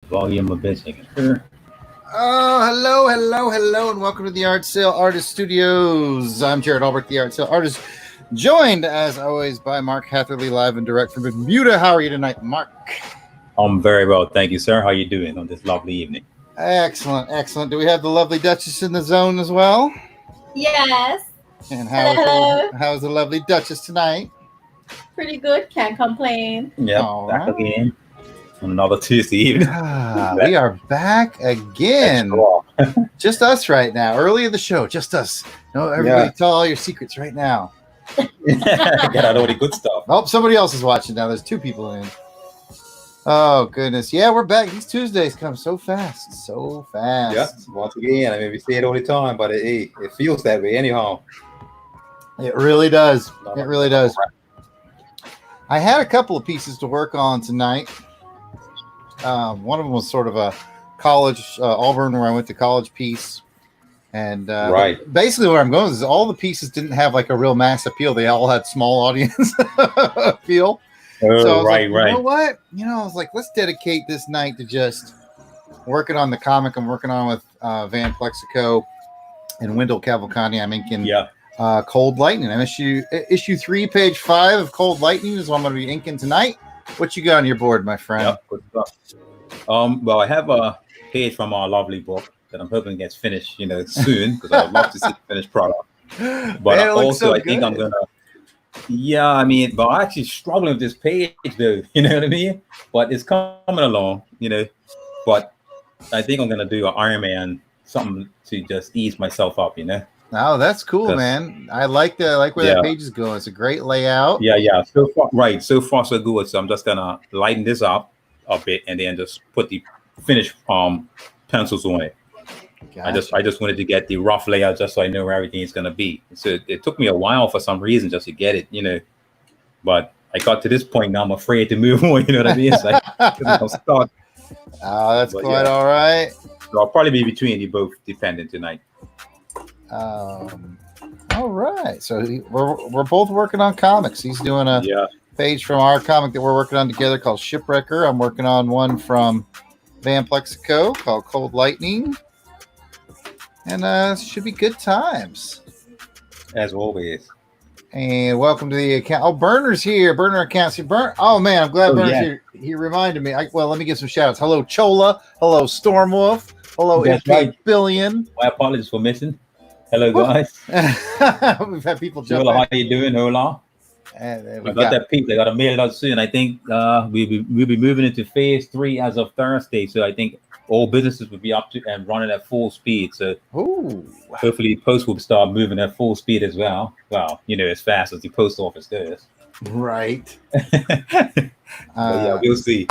Volume of bit second. Oh, hello, and welcome to the Art Sale Artist Studios. I'm Jarrod Alberich, the Art Sale Artist, joined as always by Mark Hatherley, live and direct from Bermuda. How are you tonight, Mark? I'm very well, thank you, sir. How are you doing on this lovely evening? Excellent. Do we have the lovely Duchess in the zone as well? Yes. And Hello. how's the lovely Duchess tonight? Pretty good. Can't complain. Yep, All back right. again on another Tuesday evening. We are back again. Just us right now. Early in the show, just us. No, everybody tell all your secrets right now. Get out all the good stuff. Oh, somebody else is watching now. There's two people in. Oh, goodness. Yeah, we're back. These Tuesdays come so fast. Yeah, once again, I mean, we say it all the time, but it feels that way anyhow. It really does. It really does. I had a couple of pieces to work on tonight. One of them was sort of a college, Auburn, where I went to college piece. And basically where I'm going is all the pieces didn't have like a real mass appeal. They all had small audience appeal. Oh, so I was right. You know what? I was like, let's dedicate this night to just working on the comic I'm working on with Van Plexico and Wendell Cavalcante. I'm inking Cold Lightning. I'm issue 3, page 5 of Cold Lightning is what I'm going to be inking tonight. What you got on your board, my friend? Yep, good stuff. Well, I have a page from our lovely book that I'm hoping gets finished, soon, because I'd love to see the finished product. But I think I'm gonna. Yeah, I mean, but I'm actually struggling with this page, though. You know what I mean? But it's coming along, But I think I'm gonna do an Iron Man, something to just ease myself up, Oh, that's cool, man. I like where that page is going. It's a great layout. Yeah. So far so good. So I'm just gonna lighten this up a bit and then just put the finished pencils on it. Gotcha. I just wanted to get the rough layout just so I know where everything is gonna be. So it took me a while for some reason just to get it, But I got to this point now. I'm afraid to move on. You know what I mean? It's like I'm stuck. Oh, that's quite all right. So I'll probably be between you both, depending tonight. All right. So we're both working on comics. He's doing a page from our comic that we're working on together called Shipwrecker. I'm working on one from Van Plexico called Cold Lightning. And should be good times. As always. And welcome to the account. Oh, Burner's here. Burner accounts here. Oh, man, I'm glad Burner's here. He reminded me. Let me give some shout outs. Hello, Chola. Hello, Stormwolf. Hello, Billion. My apologies for missing. Hello, guys. We've had people jump Hola, how you doing? Hola. I got that piece. I got to mail it out soon. I think we'll be moving into phase 3 as of Thursday. So I think all businesses will be up to and running at full speed. So hopefully post will start moving at full speed as well. Well, as fast as the post office does. Right. We'll see.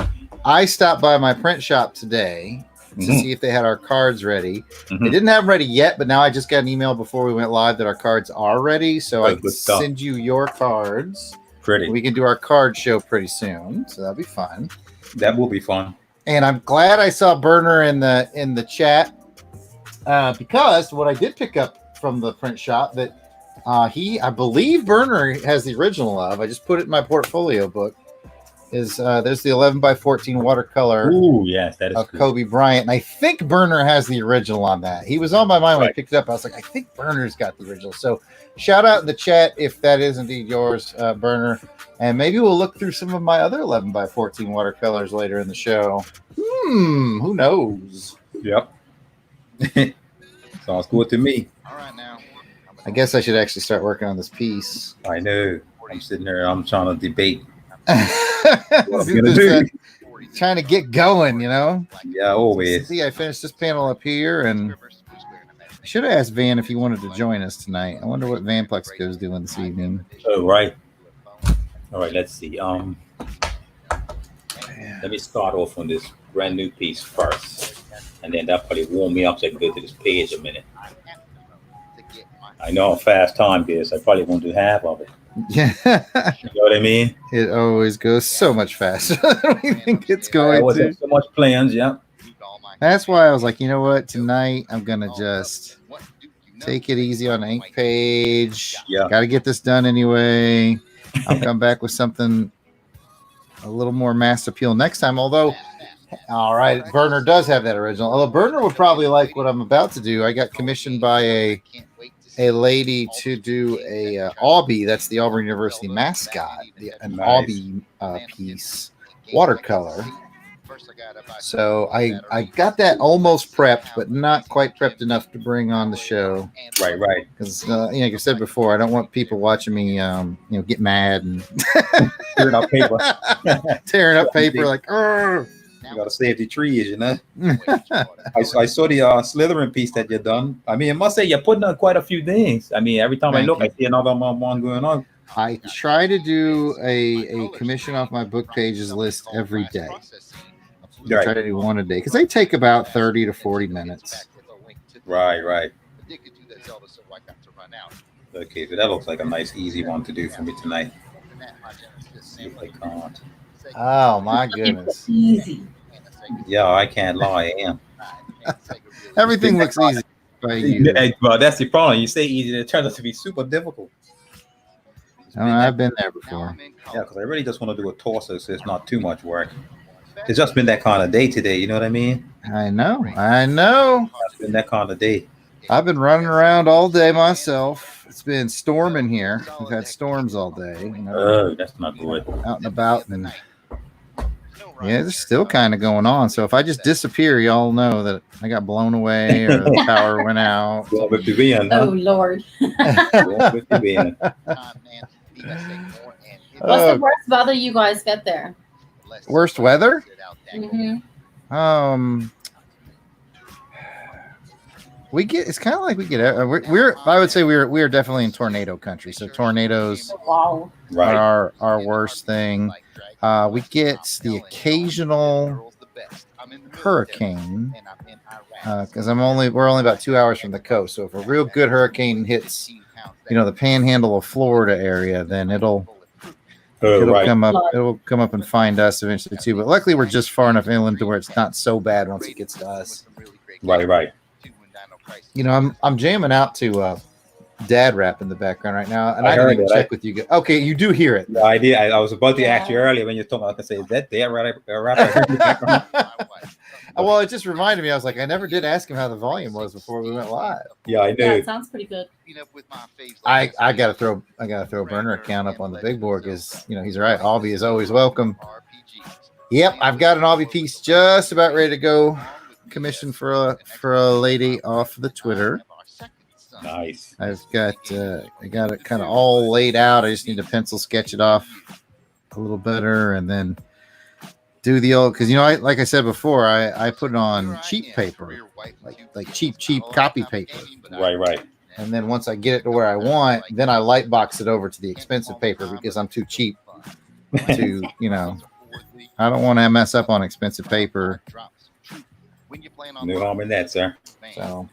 I stopped by my print shop today to see if they had our cards ready. They didn't have them ready yet, but now I just got an email before we went live that our cards are ready. So I can send you your cards. Pretty. We can do our card show pretty soon. So that'll be fun. That will be fun. And I'm glad I saw Burner in the chat because what I did pick up from the print shop that I believe Burner has the original of. I just put it in my portfolio book. There's the 11x14 watercolor. Ooh, yes, that is of Kobe Bryant, and I think Burner has the original on that. He was on my mind when I picked it up. I was like, I think Burner's got the original. So shout out in the chat if that is indeed yours, Burner, and maybe we'll look through some of my other 11x14 watercolors later in the show. Who knows? Yep. Sounds good to me. All right, now I guess I should actually start working on this piece. I know. I'm sitting there. I'm trying to debate. Trying to get going, Yeah, always. See, I finished this panel up here, and I should have asked Van if he wanted to join us tonight. I wonder what Van Plexico is doing this evening. Oh, right. All right, let's see. Let me start off on this brand new piece first, and then that probably warm me up so I can go to this page a minute. I know how fast time is. I probably won't do half of it. Yeah, you know what I mean. It always goes so much faster than we think it's going to. So much plans, yeah. That's why I was like, you know what? Tonight I'm gonna just take it easy on the ink page. Yeah, got to get this done anyway. I'll come back with something a little more mass appeal next time. Although All right, Burner does have that original. Although Burner would probably like what I'm about to do. I got commissioned by a lady to do a Aubie. That's the Auburn University mascot. An Aubie piece, watercolor. So I got that almost prepped, but not quite prepped enough to bring on the show. Right. Because like I said before, I don't want people watching me, get mad and tearing up paper, like, oh. You gotta save the trees, you know. I saw the Slytherin piece that you done. I mean, I must say you're putting on quite a few things. I mean, every time I look, I see another one going on. I try to do a commission off my book pages list every day. I try to do one a day because they take about 30 to 40 minutes. Right. Okay, so that looks like a nice, easy one to do for me tonight. If I can't. Oh my goodness! Easy. Yeah, I can't lie. I am. Everything looks easy by you. Well, that's the problem. You say easy, it turns out to be super difficult. I've been there before. Yeah, because I really just want to do a torso, so it's not too much work. It's just been that kind of day today. You know what I mean? I know. It's been that kind of day. I've been running around all day myself. It's been storming here. We've had storms all day. Oh, that's not good. Out and about, and yeah, it's still kind of going on. So if I just disappear, y'all know that I got blown away or the power went out. Oh Lord! What's the worst weather you guys get there? Worst weather? Mm-hmm. We get. It's kind of like we get. We're. I would say we are definitely in tornado country. So tornadoes are our worst thing. We get the occasional hurricane because we're only about 2 hours from the coast. So if a real good hurricane hits, the panhandle of Florida area, then it'll come up. It'll come up and find us eventually too. But luckily, we're just far enough inland to where it's not so bad once it gets to us. Right. I'm jamming out to dad rap in the background right now, and I didn't even check with you. Okay, you do hear it. The idea. I was about to ask you earlier when you're talking. I can say, is that dad rap? Well, it just reminded me. I was like, I never did ask him how the volume was before we went live. Yeah, I knew. Yeah, it sounds pretty good. I gotta throw a burner account up on the big board because he's right. Aubie is always welcome. Yep, I've got an Aubie piece just about ready to go. Commissioned for a lady off the Twitter. Nice. I got it kind of all laid out. I just need to pencil sketch it off a little better and then do the old because like I said before, I put it on cheap paper, like cheap copy paper. Right. And then once I get it to where I want, then I light box it over to the expensive paper because I'm too cheap to I don't want to mess up on expensive paper. No harm in that, sir. So,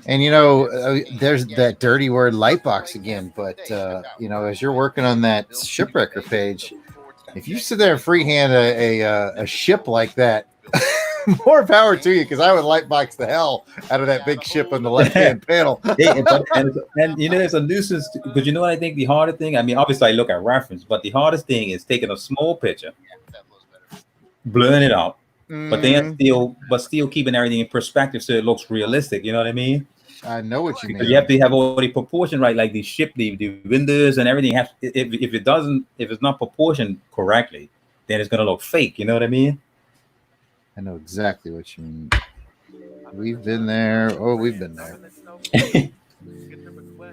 and there's that dirty word lightbox again. But as you're working on that shipwrecker page, if you sit there and freehand a ship like that, more power to you. Because I would lightbox the hell out of that big ship on the left hand panel. And it's a nuisance. But you know what I think the harder thing? I mean, obviously I look at reference, but the hardest thing is taking a small picture, blurring it out. But then still keeping everything in perspective so it looks realistic. You know what I mean? I know what you mean. You have to have all the proportion right, like the ship, the windows and everything. If it's not proportioned correctly, then it's gonna look fake. You know what I mean? I know exactly what you mean. We've been there. Oh, we've been there.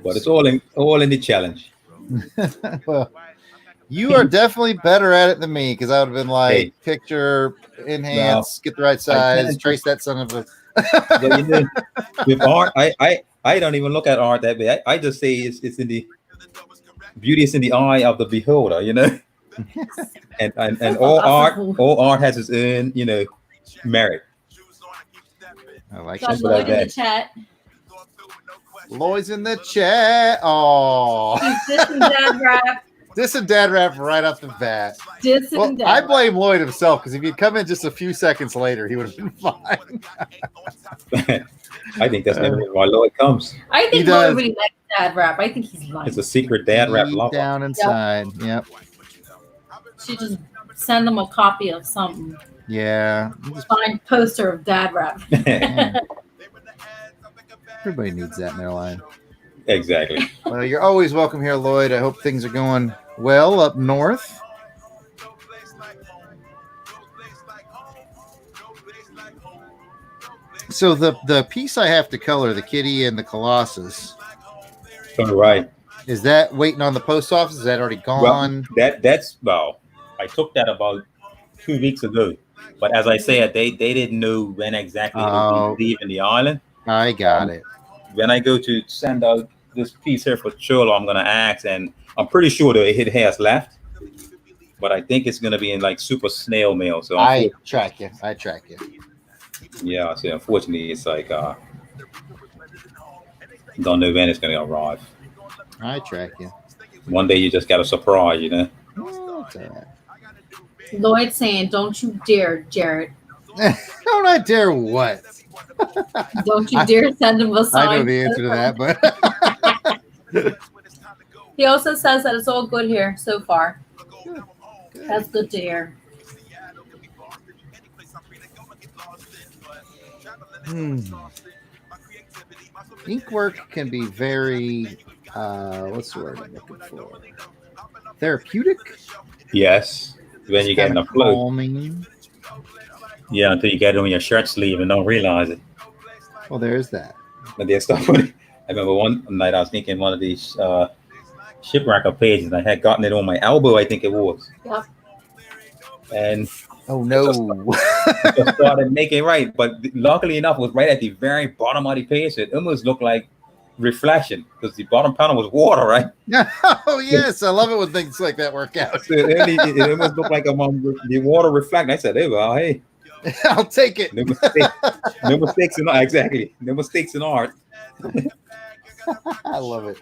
But it's all in the challenge. Well, you are definitely better at it than me because I would have been like, picture, enhance, get the right size, trace that son of a. With art, I don't even look at art that way. I just say it's in the beauty is in the eye of the beholder, and all art has its own, merit. I like that. Lloyd in the chat. Lloyd's in the chat. Oh, This and dad rap right off the bat. I blame Lloyd himself because if he'd come in just a few seconds later, he would have been fine. I think that's maybe why Lloyd comes. I think Lloyd really likes dad rap. I think he's lying. It's a secret dad rap lover. Down inside. Yep. She just send them a copy of something. Yeah. Fine poster of dad rap. Everybody needs that in their life. Exactly. Well, you're always welcome here, Lloyd. I hope things are going well up north. So the piece I have to color, the kitty and the Colossus, All right. is that waiting on the post office? Is that already gone? Well, I took that about 2 weeks ago. But as I said, they didn't know when exactly it would be leaving the island. I got it. When I go to send out this piece here for Cholo, I'm gonna ask, and I'm pretty sure that it has left. But I think it's gonna be in like super snail mail. So I track you. Yeah, so unfortunately it's like don't know when it's gonna arrive. I track you. One day you just got a surprise, you know. Oh, Lloyd saying, "Don't you dare, Jarrod. Don't I dare what? Don't you dare send him a sign." I know the answer to that, but he also says that it's all good here so far. Good. That's good to hear. Ink work can be very what's the word I'm looking for? Therapeutic? Yes. When you get in a flow. Yeah, until you get it on your shirt sleeve and don't realize it. Well, there's that. But there's stuff funny. I remember one night I was thinking one of these shipwrecker pages, and I had gotten it on my elbow, I think it was. Yep. And oh no, I just started making right, but luckily enough, it was right at the very bottom of the page. It almost looked like reflection because the bottom panel was water, right? Oh yes, I love it when things like that work out. So it almost looked like the water reflecting. I said, "Hey, well, hey, I'll take it." No mistakes in art. Exactly, no mistakes in art. I love it.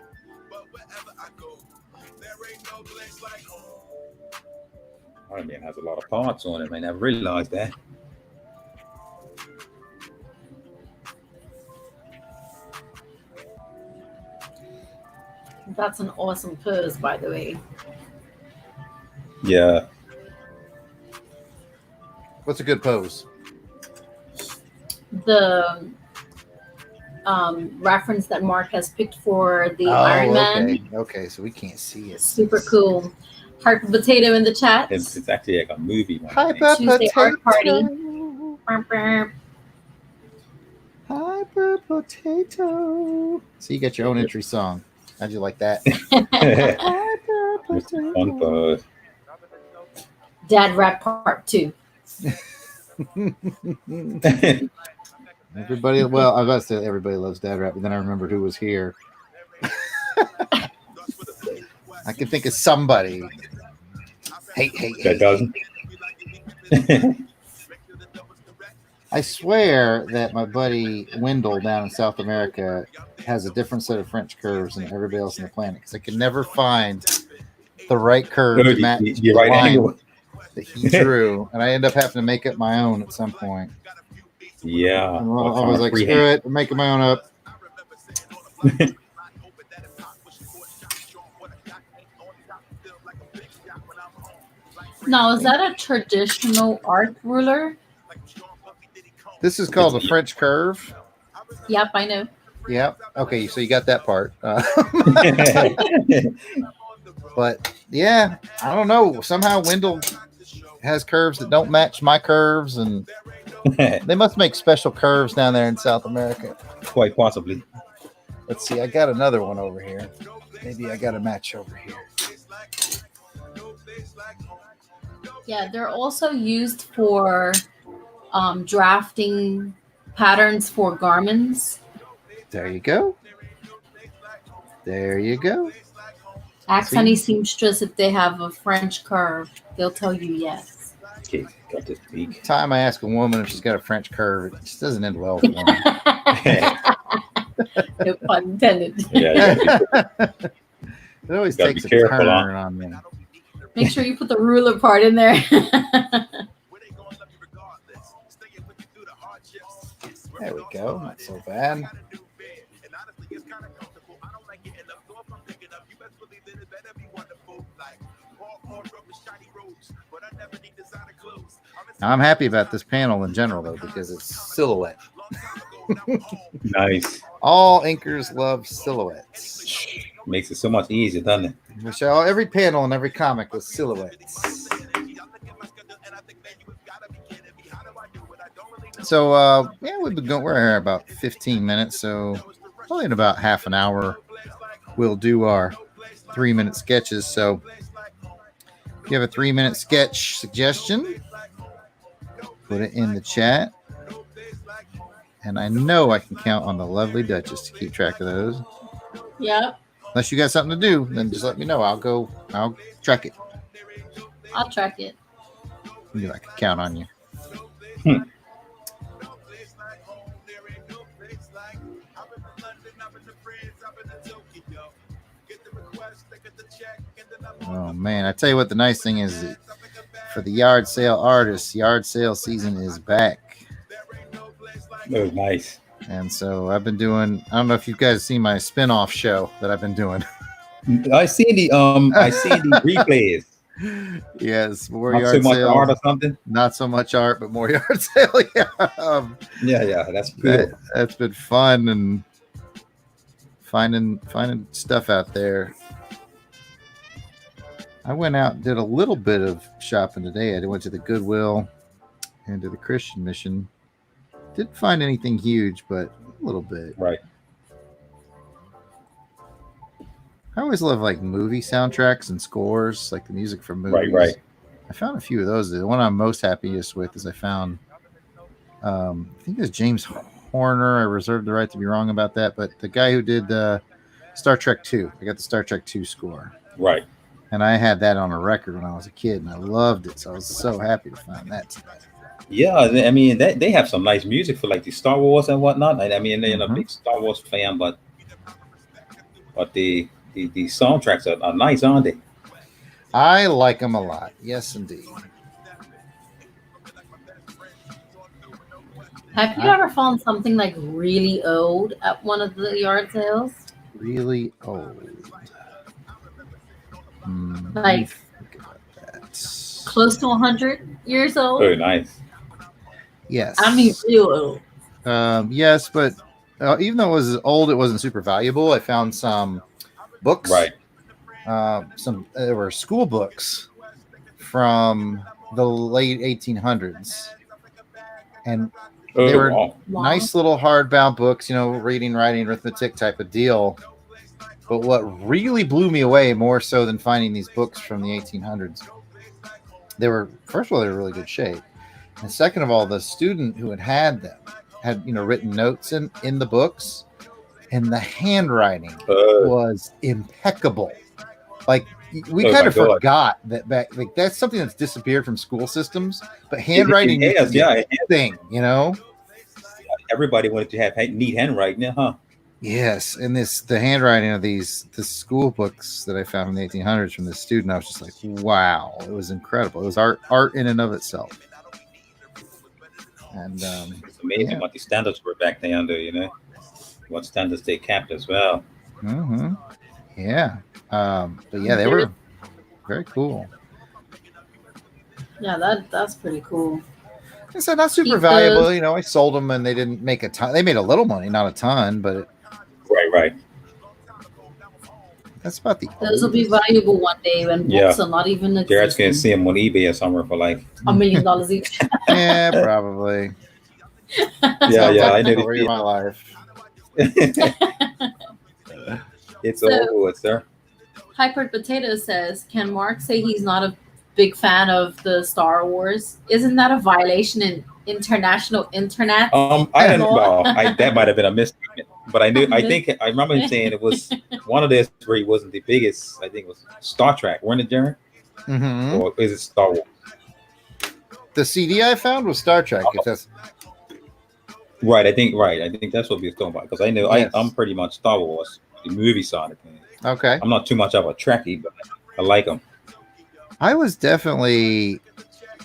Iron Man has a lot of parts on it. I never realized that. That's an awesome pose, by the way. Yeah. What's a good pose? The reference that Mark has picked for the Iron Man. Okay, so we can't see it. Super cool. Hyper Potato in the chat. It's actually like a movie one. Hyper Tuesday Art Party. Hyper Potato. So you got your own entry song. How'd you like that? Hyper Potato. Dad Rap Part 2. Everybody, well, I was about to say everybody loves Dad Rap, but then I remembered who was here. I can think of somebody. Hey. That doesn't. I swear that my buddy Wendell down in South America has a different set of French curves than everybody else on the planet because I can never find the right curve to match the right line angle that he drew, and I end up having to make up my own at some point. Yeah. I was like, screw it, I'm making my own up. Now, is that a traditional art ruler? This is called a French curve. Yep, I know. Yep. Okay, so you got that part. But yeah, I don't know. Somehow Wendell has curves that don't match my curves, and they must make special curves down there in South America. Quite possibly. Let's see. I got another one over here. Maybe I got a match over here. Yeah, they're also used for drafting patterns for garments. There you go. There you go. Ask any seamstress if they have a French curve. They'll tell you yes. Okay, got this big. Time I ask a woman if she's got a French curve, it just doesn't end well for me. No pun intended. Yeah, it always takes a turn on me. Make sure you put the ruler part in there. There we go. Not so bad. Now, I'm happy about this panel in general, though, because it's silhouette. Nice. All inkers love silhouettes. Makes it so much easier, doesn't it? Michelle, every panel in every comic was silhouettes. So, yeah, we've been going. We're here about 15 minutes, so probably in about half an hour, we'll do our 3-minute sketches. So, if you have a 3-minute sketch suggestion, put it in the chat. And I know I can count on the lovely Duchess to keep track of those. Yep. Unless you got something to do, then just let me know. I'll track it. I'll track it. Maybe I can count on you. Oh man, I tell you what, the nice thing is that for the yard sale artists, yard sale season is back. Oh, nice. And so I've been doing, I don't know if you guys seen my spin-off show that I've been doing. I see the replays. Yes, more Not yard so much sale. art or something. Not so much art, but more yard sale. Yeah. Yeah, that's good. That's been fun, and finding stuff out there. I went out and did a little bit of shopping today. I went to the Goodwill and to the Christian Mission. Didn't find anything huge, but a little bit. Right. I always love like movie soundtracks and scores, like the music from movies. Right. I found a few of those. The one I'm most happiest with is I found, I think it's James Horner. I reserve the right to be wrong about that, but the guy who did Star Trek 2. I got the Star Trek 2 score. Right. And I had that on a record when I was a kid, and I loved it. So I was so happy to find that tonight. Yeah, I mean, they have some nice music for like the Star Wars and whatnot. I mean, they're a big Star Wars fan, but the soundtracks are nice, aren't they? I like them a lot. Yes, indeed. Have you ever found something like really old at one of the yard sales? Really old. Like close to 100 years old? Very nice. Yes. I mean, real old. Yes, but even though it was old, it wasn't super valuable. I found some books. Right. There were school books from the late 1800s. And they were nice little hardbound books, reading, writing, arithmetic type of deal. But what really blew me away more so than finding these books from the 1800s, first of all, they were really good shape. And second of all, the student who had them had, written notes in the books, and the handwriting was impeccable. Like we kind of forgot that back, like that's something that's disappeared from school systems, but handwriting is a thing, Everybody wanted to have neat handwriting, huh? Yes, and the handwriting of the school books that I found in the 1800s from this student, I was just like, wow, it was incredible. It was art in and of itself. And it's amazing what the standards were back then, under what standards they kept as well. Mm-hmm. Yeah, but yeah, they were very cool. Yeah, that's pretty cool. I said not super valuable. I sold them and they didn't make a ton. They made a little money, not a ton, but right. That's about the. Those will be valuable one day when books are not even existing. Jarrod's gonna see them on eBay or somewhere for like $1 million each. Yeah, probably. Yeah, I know. Story of my life. It's over, sir. Hyper Potato says, "Can Mark say he's not a big fan of the Star Wars? Isn't that a violation in international internet?" I don't know. That might have been a misstatement, but I remember him saying it was one of this where he wasn't the biggest. I think it was Star Trek, weren't it, Jarrod? Mm-hmm. Or is it Star Wars? The CD I found was Star Trek. If that's right. I think that's what we were talking about, because I know I'm pretty much Star Wars, the movie side of things. Okay. I'm not too much of a Trekkie, but I like them. I was definitely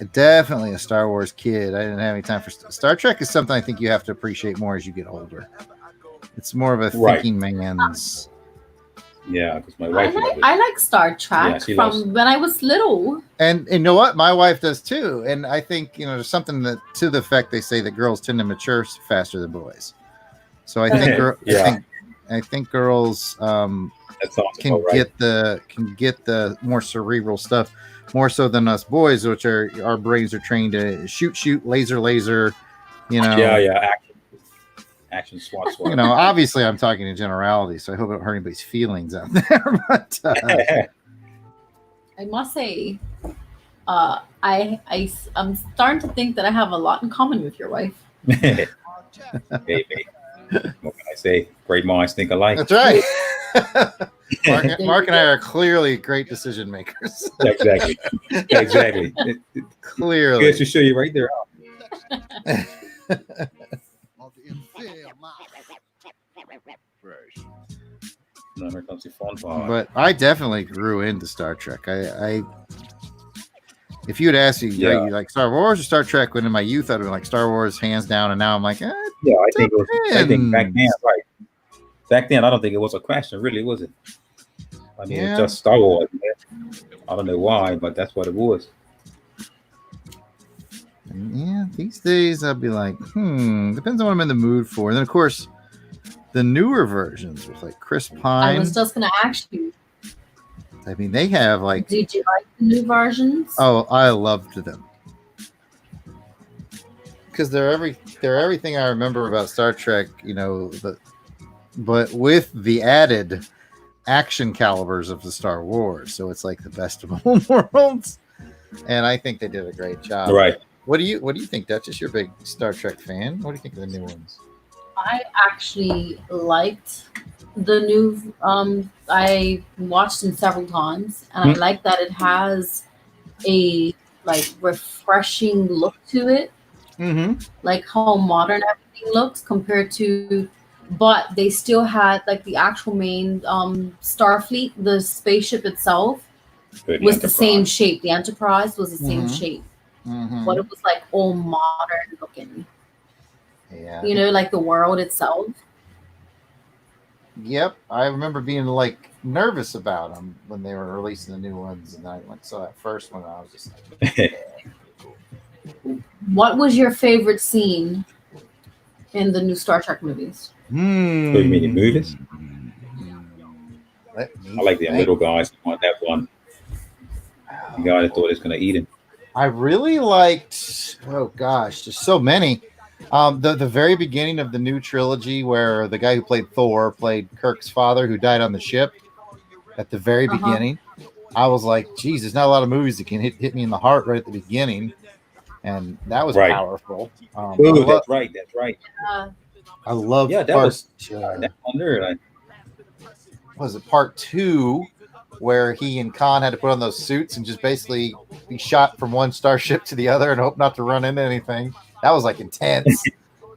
a Star Wars kid. I didn't have any time for Star Trek. Is something I think you have to appreciate more as you get older. It's more of a thinking man's. Yeah, because my wife loves it. I like Star Trek from when I was little. And you know what? My wife does too. And I think, there's something that to the effect they say that girls tend to mature faster than boys. So I think, I think girls can get the more cerebral stuff more so than us boys, which are our brains are trained to shoot, laser. Action swat. Obviously I'm talking in generality, so I hope I don't hurt anybody's feelings out there. But I must say, I'm starting to think that I have a lot in common with your wife. Baby. What can I say? Great minds think alike. That's right. Mark and I are clearly great decision makers. Exactly. Clearly. Good to show you right there. No, here comes the fun part. But I definitely grew into Star Trek. I if you had asked me, you like Star Wars or Star Trek, when in my youth I'd have been like Star Wars hands down, and now I'm like, I think back then, right? Back then, I don't think it was a question, really, was it? I mean, it's just Star Wars. Man. I don't know why, but that's what it was. Yeah, these days I'll be like, depends on what I'm in the mood for. And then, of course, the newer versions with like Chris Pine. I was just going to ask you. I mean, they have like. Did you like the new versions? Oh, I loved them because they're everything I remember about Star Trek. But with the added action calibers of the Star Wars, so it's like the best of all worlds. And I think they did a great job. Right. What do you think, Duchess? You're a big Star Trek fan. What do you think of the new ones? I actually liked the new. I watched them several times, and I like that it has a like refreshing look to it. Like how modern everything looks compared to, but they still had like the actual main Starfleet, the spaceship itself was the same shape. The Enterprise was the same shape. But it was like all modern looking. Yeah. Like the world itself. Yep. I remember being like nervous about them when they were releasing the new ones. And I saw that first one. I was just like, What was your favorite scene in the new Star Trek movies? So you mean the movies? I like the little guys on that one. The guy that thought he was going to eat him. I really liked, there's so many. The very beginning of the new trilogy where the guy who played Thor played Kirk's father who died on the ship at the very beginning. I was like, geez, there's not a lot of movies that can hit me in the heart right at the beginning. And that was powerful. That's right. I love that was that one there. Was it part 2 where he and Khan had to put on those suits and just basically be shot from one starship to the other and hope not to run into anything? That was like intense.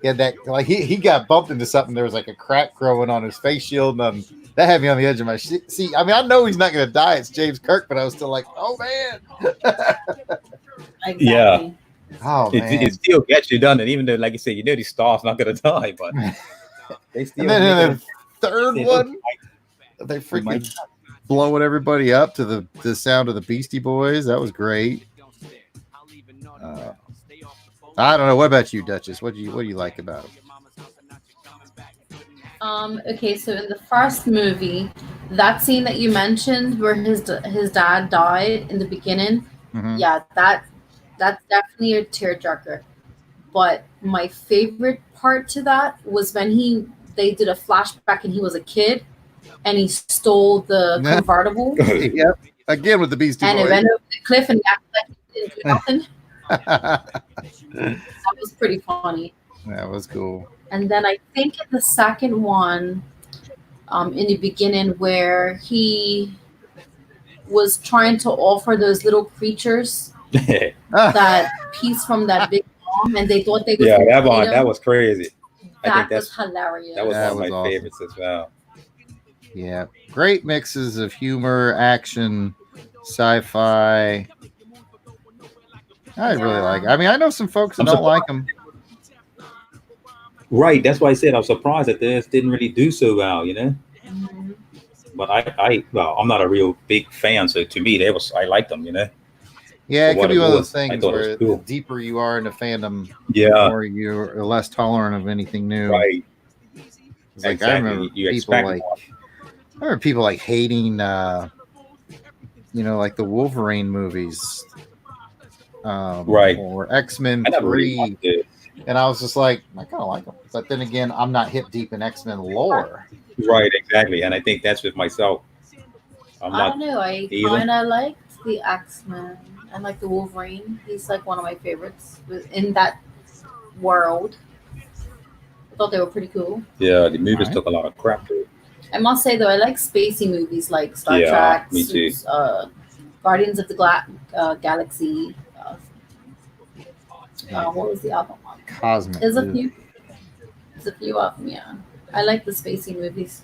He had that, like he got bumped into something. There was like a crack growing on his face shield, and that had me on the edge of my seat. I mean, I know he's not going to die. It's James Kirk, but I was still like, oh man. Exactly. Yeah. Oh man. It still gets you done, and even though, like you said, these stars not going to die, but they still. And then in the third one, they freaking blowing everybody up to the sound of the Beastie Boys. That was great. I don't know. What about you, Duchess? What do you like about it? Okay, so in the first movie, that scene that you mentioned where his dad died in the beginning, that's definitely a tearjerker. But my favorite part to that was when they did a flashback and he was a kid and he stole the convertible. Yep. Again with the Beastie Boys. And it went over the cliff and acted like he didn't do nothing. That was pretty funny. That was cool. And then I think in the second one, in the beginning, where he was trying to offer those little creatures that piece from that big bomb, and they thought they was that was crazy. That was hilarious. That was one of my favorites as well. Yeah, great mixes of humor, action, sci-fi. I really like it. I mean, I know some folks that don't like them. Right, that's why I said I was surprised that this didn't really do so well, But well, I'm not a real big fan, so to me, I liked them, Yeah, it could be one of those I things thought it where was cool. the deeper you are into fandom, the Yeah, more you're less tolerant of anything new. right. It's like Exactly. I remember You people expect like more. I remember people like hating like the Wolverine movies. Right. Or X-Men I never really 3. watched it. And I was just like, I kind of like them. But then again, I'm not hip deep in X-Men lore. Right, exactly. And I think that's with myself. I'm I not don't know. I either. kind of liked the X-Men and like the Wolverine. He's like one of my favorites in that world. I thought they were pretty cool. Yeah, the movies Right. took a lot of crap too. I must say though, I like spacey movies like Star Yeah, Trek, me too. Guardians of the Galaxy. What was the other one? Cosmic. There's a few. There's a few of them. Yeah, I like the spacey movies.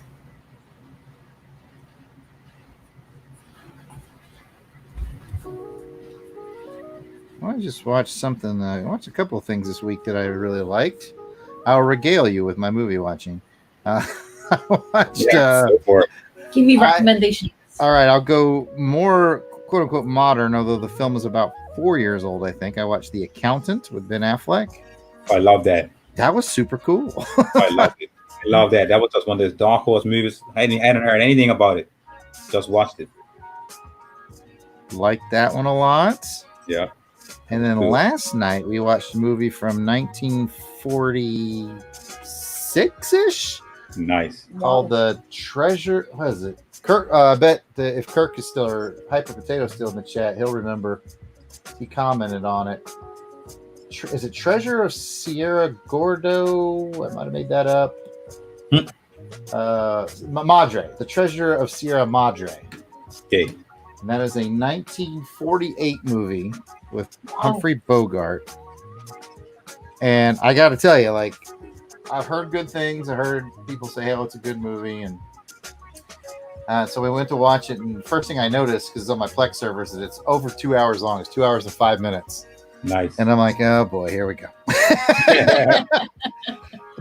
I just watched something. I watched a couple of things this week that I really liked. I'll regale you with my movie watching. I watched. Go for it. Give me recommendations. All right, I'll go more quote unquote modern, although the film is about 4 years old, I think. I watched The Accountant with Ben Affleck. I love that. That was super cool. I love it. I love that. That was just one of those dark horse movies. I hadn't heard anything about it. Just watched it. Liked that one a lot. Yeah. And then Cool. last night we watched a movie from 1946-ish Nice. called The Treasure. What is it? Kirk. I bet if Kirk is still, or Hyper Potato is still in the chat, he'll remember. He commented on it. Is it Treasure of Sierra Gordo? I might have made that up. Madre. The Treasure of Sierra Madre. Okay. And that is a 1948 movie with Humphrey Bogart. And I got to tell you, like, I've heard good things. I heard people say, "Oh, it's a good movie," and so we went to watch it. And the first thing I noticed, because it's on my Plex servers, is it's over 2 hours long. It's 2 hours and 5 minutes. Nice. And I'm like, oh boy, here we go.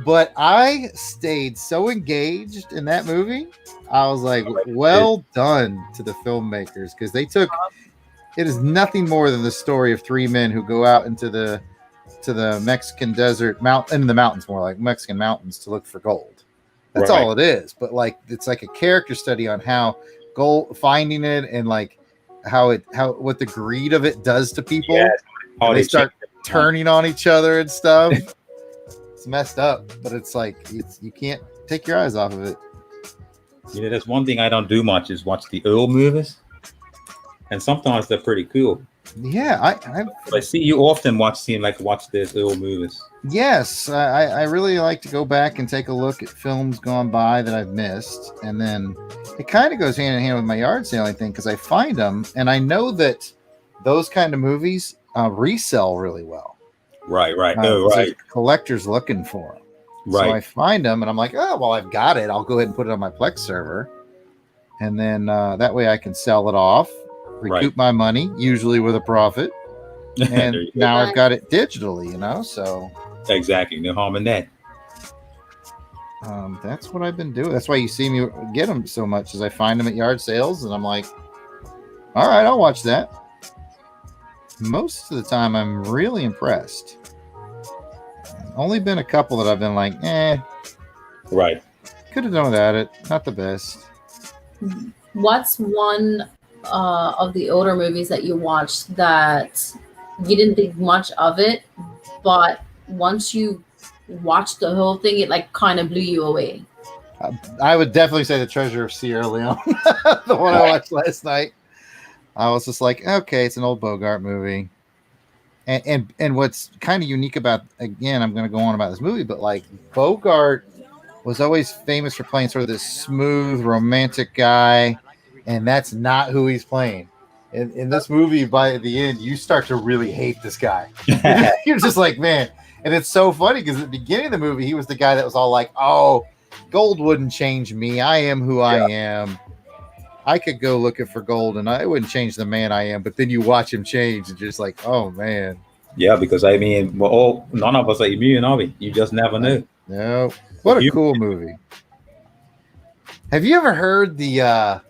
But I stayed so engaged in that movie. I was like, well done to the filmmakers, because they took it is nothing more than the story of three men who go out into the Mexican desert, in the mountains, more like Mexican mountains, to look for gold. That's all it is. But like, it's like a character study on how gold, finding it, and like what the greed of it does to people. Yes. And they start turning on each other and stuff. It's messed up, but it's like you can't take your eyes off of it. You know, that's one thing I don't do much is watch the old movies, and sometimes they're pretty cool. Yeah, I see you often watch these old movies. Yes, I really like to go back and take a look at films gone by that I've missed, and then it kind of goes hand in hand with my yard sailing thing, because I find them, and I know that those kind of movies resell really well. Right. Collectors looking for them. Right. So I find them, and I'm like, oh, well, I've got it. I'll go ahead and put it on my Plex server, and then that way I can sell it off, recoup my money, usually with a profit. And now I've got it digitally, so exactly, no harm in that. that's what I've been doing. That's why you see me get them so much, is I find them at yard sales, and I'm like, all right, I'll watch that. Most of the time, I'm really impressed. Only been a couple that I've been like, Right. could have done without it. Not the best. What's one of the older movies that you watched that you didn't think much of it, but once you watched the whole thing, it like kind of blew you away? I would definitely say The Treasure of Sierra Leone, the one I watched last night. I was just like, okay, it's an old Bogart movie. And what's kind of unique about, again, I'm going to go on about this movie, but like Bogart was always famous for playing sort of this smooth, romantic guy, and that's not who he's playing. In this movie, by the end, you start to really hate this guy. You're just like, man. And it's so funny because at the beginning of the movie, he was the guy that was all like, oh, gold wouldn't change me. I am who I am. I could go looking for gold, and I wouldn't change the man I am. But then you watch him change, and you're just like, oh, man. Yeah, because I mean, none of us are immune, are we? You just never know. No. What a cool movie. Have you ever heard the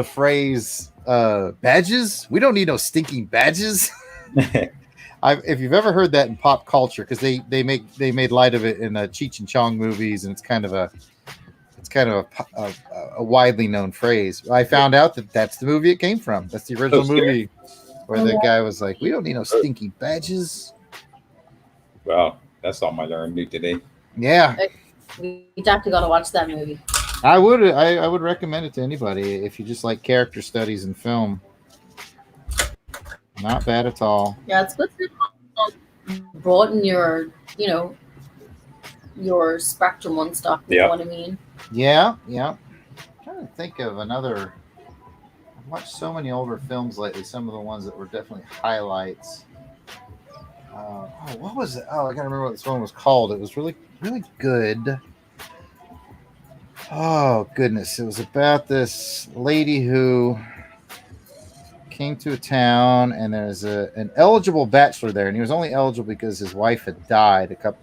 phrase badges? We don't need no stinking badges. If you've ever heard that in pop culture, because they made light of it in Cheech and Chong movies, and it's kind of a widely known phrase. I found out that that's the movie it came from. That's the original movie where the guy was like, "We don't need no stinking badges." Wow, that's something I learned new today. Yeah, we definitely got to watch that movie. I would recommend it to anybody if you just like character studies in film. Not bad at all. Yeah, it's good to broaden your, your spectrum on stuff. You know what I mean? Yeah. I'm trying to think of another. I've watched so many older films lately. Some of the ones that were definitely highlights. What was it? Oh, I gotta remember what this one was called. It was really, really good. Oh goodness! It was about this lady who came to a town, and there's an eligible bachelor there, and he was only eligible because his wife had died a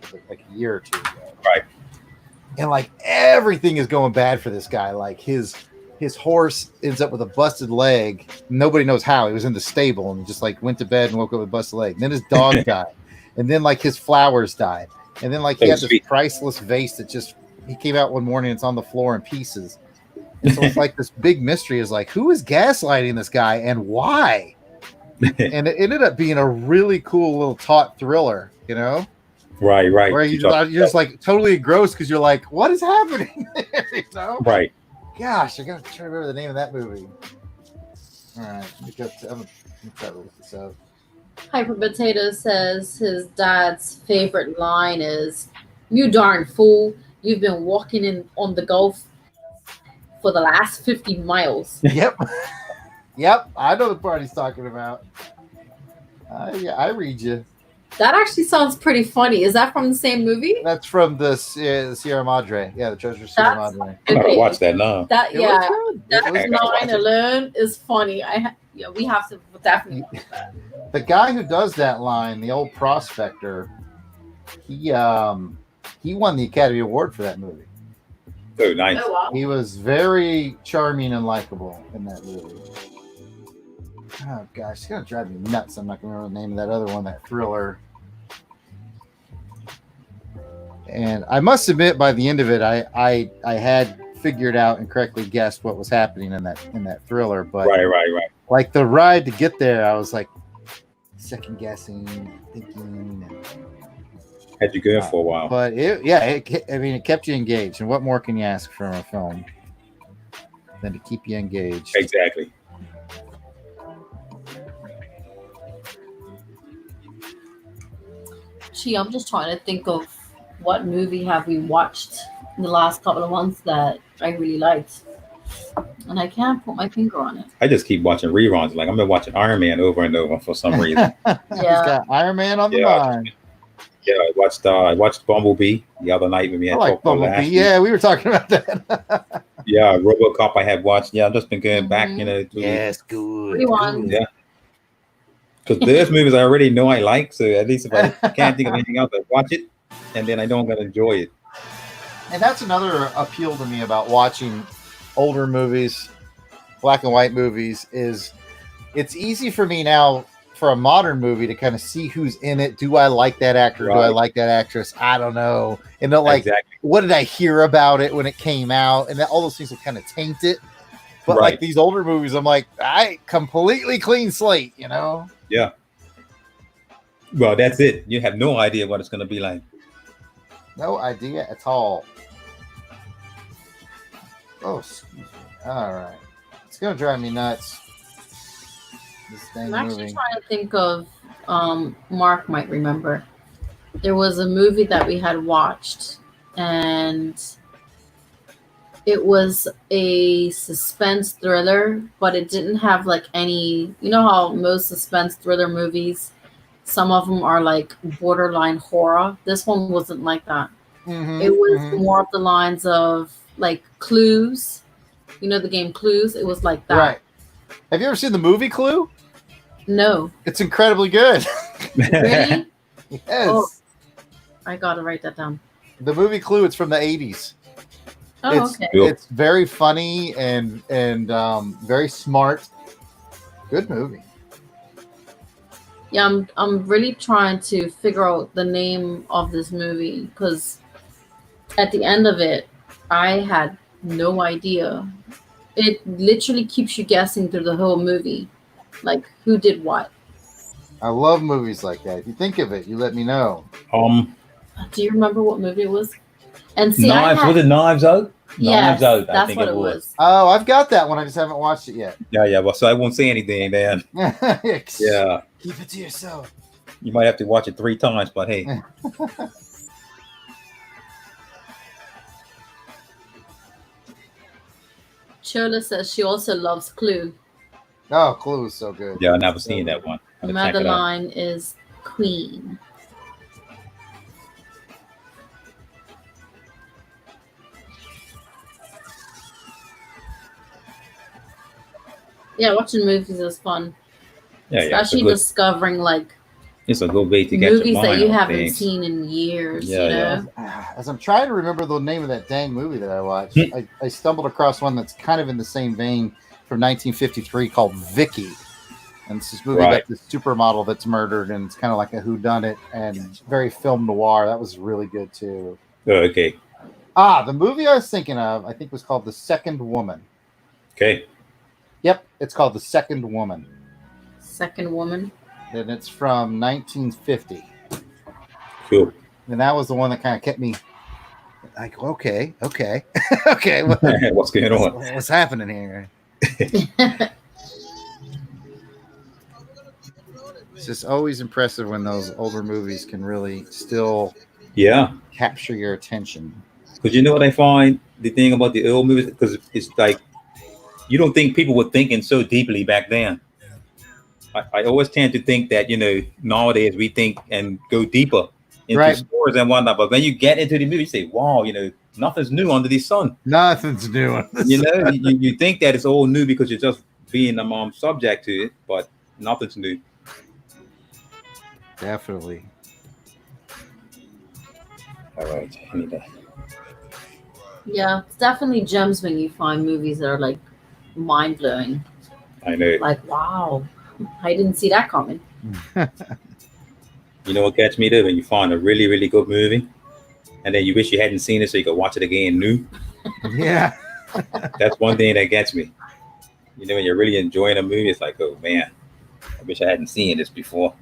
year or two ago. Right. And like everything is going bad for this guy. Like his horse ends up with a busted leg. Nobody knows how. He was in the stable and just like went to bed and woke up with a busted leg. And then his dog died. And then like his flowers died. And then like he had this priceless vase that just he came out one morning and it's on the floor in pieces. And so it's like this big mystery is like, who is gaslighting this guy and why? And it ended up being a really cool little taut thriller, Right. Where you're just like totally engrossed because you're like, what is happening there? Right. Gosh, I gotta try to remember the name of that movie. All right, I'm gonna try to look this up. Hyper Potato says his dad's favorite line is, "You darn fool! You've been walking on the Gulf for the last 50 miles." Yep. I know the part he's talking about. I read you. That actually sounds pretty funny. Is that from the same movie? That's from the Sierra Madre. Yeah, the Treasure of Sierra Madre. I gotta watch that now. That line alone is funny. We have to definitely watch that. The guy who does that line, the old prospector, he won the Academy Award for that movie. Oh, nice. Oh, wow. He was very charming and likable in that movie. Oh gosh, it's gonna drive me nuts. I'm not gonna remember the name of that other one, that thriller. And I must admit, by the end of it, I had figured out and correctly guessed what was happening in that thriller. But right. Like the ride to get there, I was like second guessing, thinking. Had you going for a while. But it kept you engaged. And what more can you ask from a film than to keep you engaged? Exactly. Gee, I'm just trying to think of what movie have we watched in the last couple of months that I really liked. And I can't put my finger on it. I just keep watching reruns. Like I've been watching Iron Man over and over for some reason. He's got Iron Man on the mind. Yeah, I watched Bumblebee the other night when we had talked about last week. Yeah, we were talking about that. Yeah, RoboCop I had watched. Yeah, I've just been going back, Yes, good. Yeah. Because there's movies I already know I like, so at least if I can't think of anything else, I watch it, and then I don't gonna enjoy it. And that's another appeal to me about watching older movies, black and white movies, is it's easy for me now for a modern movie to kind of see who's in it. Do I like that actor? Right. Do I like that actress? I don't know. And what did I hear about it when it came out? And all those things will kind of taint it. But like these older movies, I'm like, I completely clean slate, Yeah. Well, that's it. You have no idea what it's going to be like. No idea at all. Oh, excuse me. All right. It's going to drive me nuts. I'm actually trying to think of, Mark might remember. There was a movie that we had watched, and it was a suspense thriller, but it didn't have like any, how most suspense thriller movies, some of them are like borderline horror. This one wasn't like that. Mm-hmm, it was more of the lines of like Clues. The game Clues? It was like that. Right. Have you ever seen the movie Clue? No. It's incredibly good. Really? Yes. Oh, I gotta write that down. The movie Clue, it's from the 80s. Oh, okay. It's very funny and very smart. Good movie. Yeah, I'm really trying to figure out the name of this movie because at the end of it, I had no idea. It literally keeps you guessing through the whole movie, like who did what. I love movies like that. If you think of it, you let me know. Do you remember what movie it was? And see, Knives, was it Knives Out? Yes, Knives Out, I that's think what it was. Oh, I've got that one. I just haven't watched it yet. Yeah. Well, so I won't say anything, then. Yeah. Keep it to yourself. You might have to watch it 3 times, but hey. Chola says she also loves Clue. Oh, Clue is so good. Yeah, I've never seen that one. Madeline is queen. Yeah, watching movies is fun. Yeah, especially discovering like it's a good way to get movies your mind that you on haven't things. seen in years. Yeah, you know? As I'm trying to remember the name of that dang movie that I watched, I stumbled across one that's kind of in the same vein from 1953 called Vicky. And it's this movie about this supermodel that's murdered, and it's kind of like a whodunit and very film noir. That was really good too. Oh, okay. The movie I was thinking of, I think, was called The Second Woman. Okay. Yep, it's called The Second Woman. Second Woman. And it's from 1950. Cool. And that was the one that kind of kept me like, okay. okay. What's going on? What's happening here? It's just always impressive when those older movies can really still capture your attention. Because you know what I find the thing about the old movies, because it's like you don't think people were thinking so deeply back then. I always tend to think that, you know, nowadays we think and go deeper into stories and whatnot. But when you get into the movie, you say, wow, you know, nothing's new under the sun. Nothing's new under the sun. You know, you think that it's all new because you're just being subject to it, but nothing's new. Definitely. All right. Yeah, it's definitely gems when you find movies that are like mind blowing. I know. Like, wow, I didn't see that coming. You know what gets me though? When you find a really, really good movie and then you wish you hadn't seen it so you could watch it again new. Yeah. That's one thing that gets me. You know, when you're really enjoying a movie, it's like, oh man, I wish I hadn't seen this before.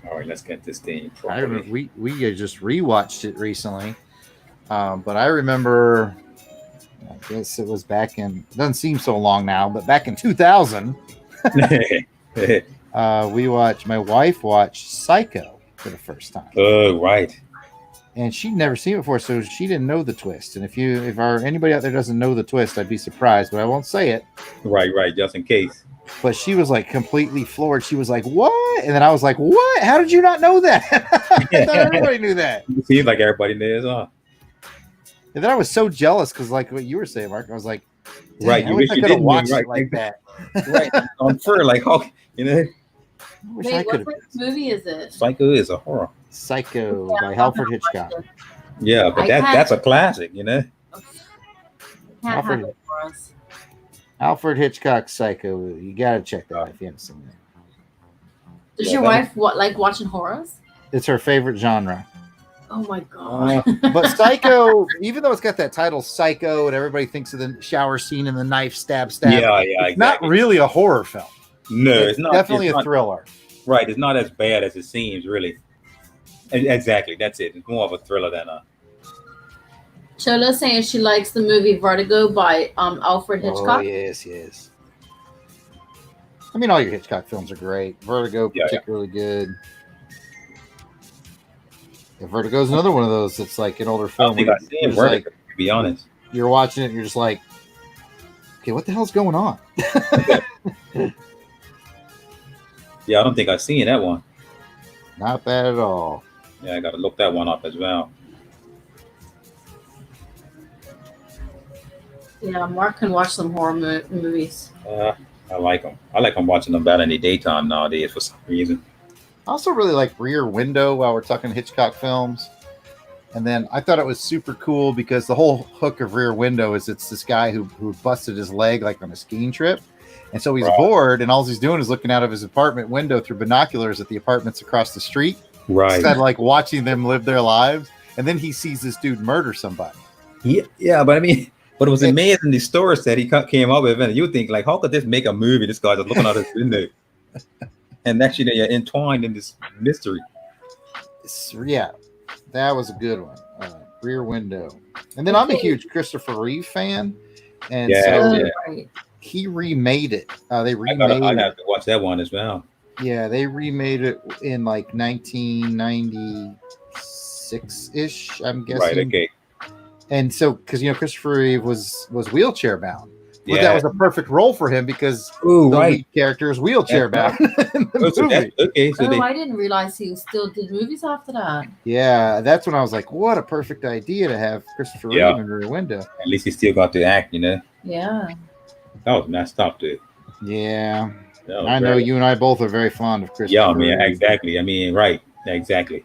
All right, let's get this thing properly. I remember we just rewatched it recently, but I remember, I guess it was back in, it doesn't seem so long now, but back in 2000, my wife watched Psycho for the first time. Oh, right. And she'd never seen it before, so she didn't know the twist. And if anybody out there doesn't know the twist, I'd be surprised, but I won't say it. Right, just in case. But she was like completely floored. She was like, "What?" And then I was like, "What? How did you not know that?" I thought everybody knew that. It seems like everybody knows, huh? And then I was so jealous because, like what you were saying, Mark, I was like, "Right, you wish I could have watched it like that." Right, on fur, like, oh, you know. Wait, what movie is it? Psycho is a horror. Psycho by Alfred Hitchcock. Yeah, but that's a classic, you know. Can't have it for us. Alfred Hitchcock Psycho. You gotta check that out if you haven't seen it. Does your wife like watching horrors? It's her favorite genre. Oh my god! But Psycho, even though it's got that title Psycho, and everybody thinks of the shower scene and the knife stab. Yeah, it's not really a horror film. No, it's not. Definitely a thriller. Right, it's not as bad as it seems, really. Exactly, that's it. It's more of a thriller than a. Chola's saying she likes the movie Vertigo by Alfred Hitchcock. Oh, yes. I mean, all your Hitchcock films are great. Vertigo, particularly good. Yeah, Vertigo is another one of those that's like an older film. I think I've seen Vertigo, to be honest. You're watching it and you're just like, okay, what the hell's going on? Yeah, I don't think I've seen that one. Not bad at all. Yeah, I got to look that one up as well. Yeah, Mark can watch some horror movies. I like them. I like them watching them better in the daytime nowadays for some reason. I also really like Rear Window while we're talking Hitchcock films. And then I thought it was super cool because the whole hook of Rear Window is it's this guy who busted his leg like on a skiing trip. And so he's bored, and all he's doing is looking out of his apartment window through binoculars at the apartments across the street. Right. Instead of like watching them live their lives. And then he sees this dude murder somebody. Yeah, but I mean, but it was amazing the stories that he came up with, and you think like, how could this make a movie? This guy's just looking out his window, and actually they're entwined in this mystery. Yeah, that was a good one. Rear Window, and then I'm a huge Christopher Reeve fan, and he remade it. They remade it. I have to watch that one as well. Yeah, they remade it in like 1996-ish, I'm guessing. Right, okay. And so, because Christopher Reeve was wheelchair bound, but that was a perfect role for him because the lead character is wheelchair bound in the movie. I didn't realize he still did movies after that. Yeah, that's when I was like, what a perfect idea to have Christopher Reeve in Rear Window. At least he still got to act, Yeah. That was messed up, dude. Yeah. I know you and I both are very fond of Christopher. Yeah, I mean, exactly. I mean, right. Exactly.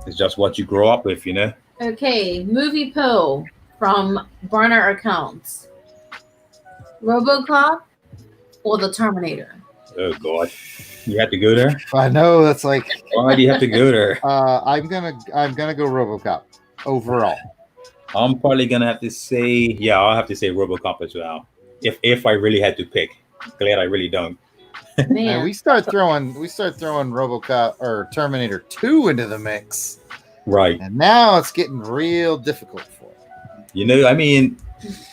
It's just what you grow up with, Okay, movie poll from burner accounts. RoboCop or The Terminator? Oh, God. You have to go there? I know, that's like... Why do you have to go there? I'm gonna go RoboCop overall. I'm probably going to have to say... Yeah, I'll have to say RoboCop as well. If I really had to pick. Glad I really don't. Man, we start throwing RoboCop or Terminator 2 into the mix, right? And now it's getting real difficult for it. I mean,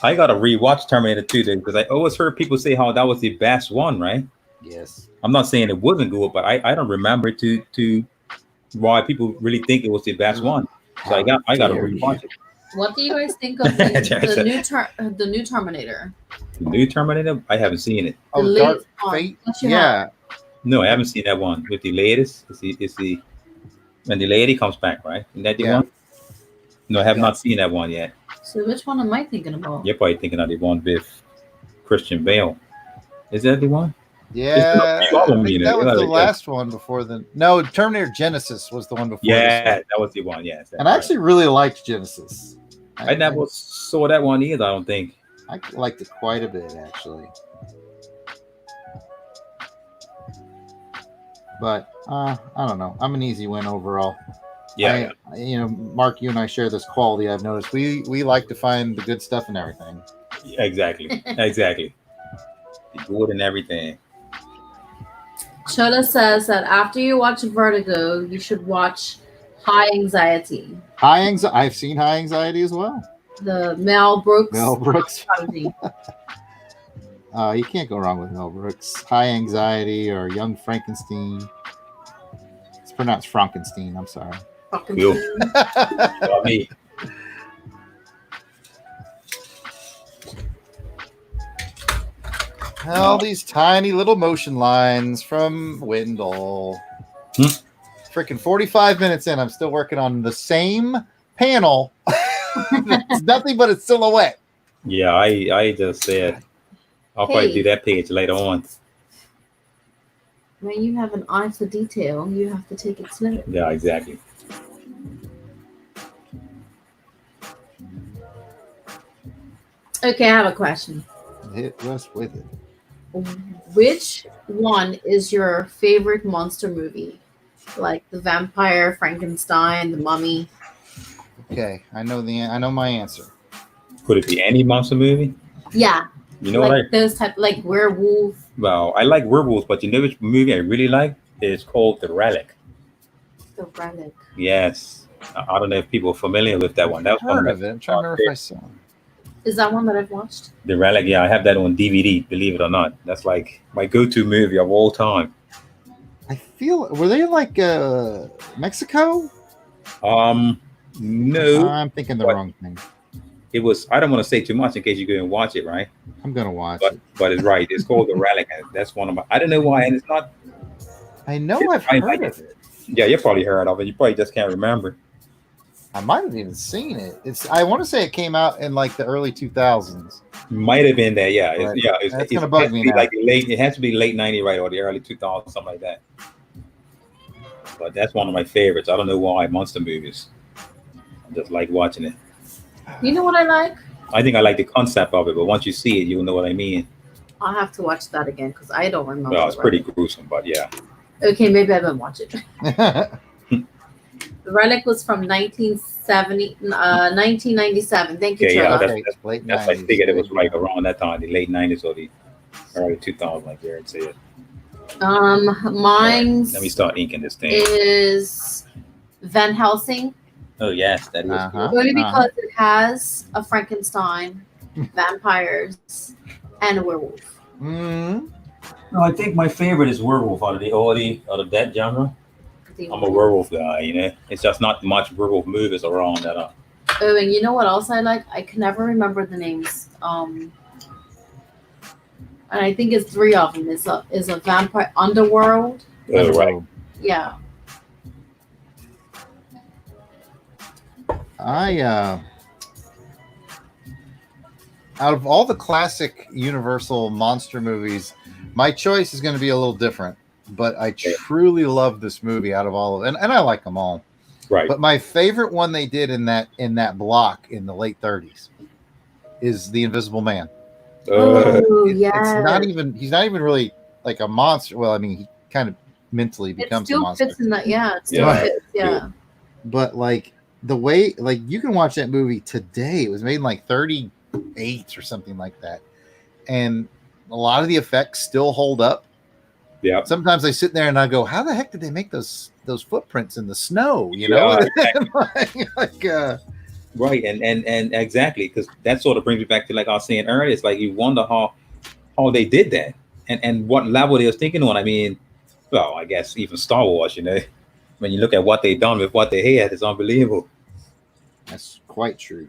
I gotta rewatch Terminator 2 then because I always heard people say how that was the best one, right? Yes. I'm not saying it wasn't good, but I don't remember to why people really think it was the best one. So I gotta rewatch it. What do you guys think of the new Terminator? The new Terminator? I haven't seen it. Oh, Dark Fate? Yeah. No, I haven't seen that one. With the latest, is the when the lady comes back, right? Isn't that the one? No, I have not seen that one yet. So which one am I thinking about? You're probably thinking of the one with Christian Bale. Is that the one? Yeah, I think that was the last one before the... No, Terminator Genesis was the one before. Yeah, that was the one, yes. And I actually really liked Genesis. I never saw that one either, I don't think. I liked it quite a bit, actually. But, I don't know. I'm an easy win overall. Yeah. Mark, you and I share this quality I've noticed. We like to find the good stuff in everything. Exactly. Exactly. The good in everything. Chola says that after you watch Vertigo, you should watch High Anxiety. I've seen High Anxiety as well. The Mel Brooks. You can't go wrong with Mel Brooks. High Anxiety or Young Frankenstein. It's pronounced Frankenstein. I'm sorry. Cool. Me. All these tiny little motion lines from Wendell. Freaking 45 minutes in, I'm still working on the same panel. It's nothing but a silhouette. Yeah, I just said I'll probably do that page later on. When you have an eye for detail, you have to take it slow. Yeah, exactly. Okay, I have a question. Hit us with it. Which one is your favorite monster movie? Like the Vampire, Frankenstein, the Mummy? Okay, I know my answer. Could it be any monster movie? Yeah. You know like those type, like werewolf. Well, I like werewolves, but you know which movie I really like? It's called The Relic. The Relic. Yes. I don't know if people are familiar with that one. That was heard of it. I'm trying to remember if I saw it. Is that one that I've watched? The Relic, yeah, I have that on DVD, believe it or not. That's like my go-to movie of all time. Were they like Mexico? No. I'm thinking the wrong thing. It was, I don't want to say too much in case you go and watch it, right? I'm going to watch it. But it's right. It's called The Relic. That's one of my, I don't know why, and it's not. I know I've heard of it. Yeah, you probably heard of it. You probably just can't remember. I might have even seen it. I want to say it came out in like the early 2000s. Might have been there, yeah. It's going to bug me now. Like it has to be late 90s, right, or the early 2000s, something like that. But that's one of my favorites. I don't know why, monster movies. I just like watching it. You know what I like? I think I like the concept of it, but once you see it, you'll know what I mean. I'll have to watch that again because I don't remember. Well, it's pretty gruesome, but yeah. Okay, maybe I haven't watched it. The Relic was from 1997. Thank you, Okay, Trilla. That's I figured it was like around that time, the late 90s or the early 2000s, like Jarrod said. Mine's Let me start inking this thing. is Van Helsing. Oh yes, that is cool. Only because it has a Frankenstein, vampires, and a werewolf. No, I think my favorite is werewolf out of that genre. I'm a werewolf guy, you know. It's just not much werewolf movies around that. Oh, and you know what else I like? I can never remember the names. And I think it's 3 of them. Is a vampire underworld. Oh, right. Yeah. Out of all the classic Universal monster movies, my choice is going to be a little different. But I truly love this movie out of all of them, and I like them all. Right. But my favorite one they did in that block in the late 30s is The Invisible Man. Yeah. He's not even really like a monster. Well, I mean, he kind of mentally becomes a monster. Fits in that, yeah. It still fits, yeah. But like the way, like you can watch that movie today. It was made in like 38 or something like that, and a lot of the effects still hold up. Yeah. Sometimes I sit there and I go, "How the heck did they make those footprints in the snow?" You know, right, and exactly, because that sort of brings me back to like I was saying earlier. It's like you wonder how they did that, and what level they was thinking on. I mean, well, I guess even Star Wars, you know, when you look at what they done with what they had, it's unbelievable. That's quite true.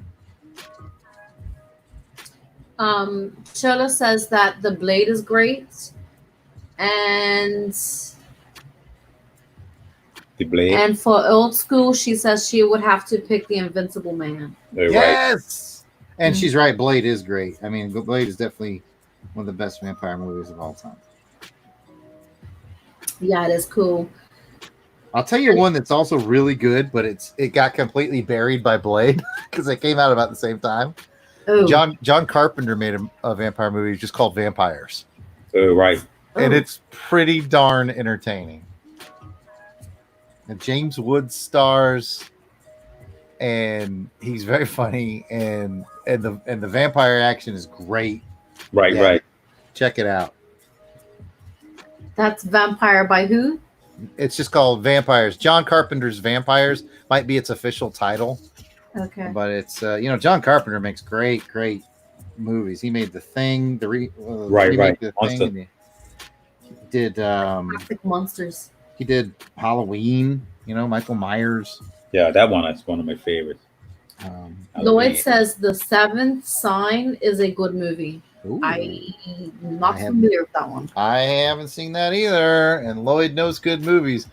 Chola says that The Blade is great. And The Blade. And for old school, she says she would have to pick The Invincible Man. Yes, and she's right. Blade is great. I mean, Blade is definitely one of the best vampire movies of all time. Yeah, it is cool. I'll tell you one that's also really good, but it got completely buried by Blade because it came out about the same time. Oh. John Carpenter made a vampire movie just called Vampires. Oh, right. And it's pretty darn entertaining. And James Woods stars, and he's very funny, and the vampire action is great. Right, yeah. Right. Check it out. That's Vampire by who? It's just called Vampires. John Carpenter's Vampires might be its official title. Okay. But it's John Carpenter makes great movies. He made The Thing, right. The Thing, and he did Classic monsters. He did Halloween, Michael Myers. Yeah, that one is one of my favorites. Lloyd says The Seventh Sign is a good movie. Ooh. I'm not familiar with that one. I haven't seen that either, and Lloyd knows good movies.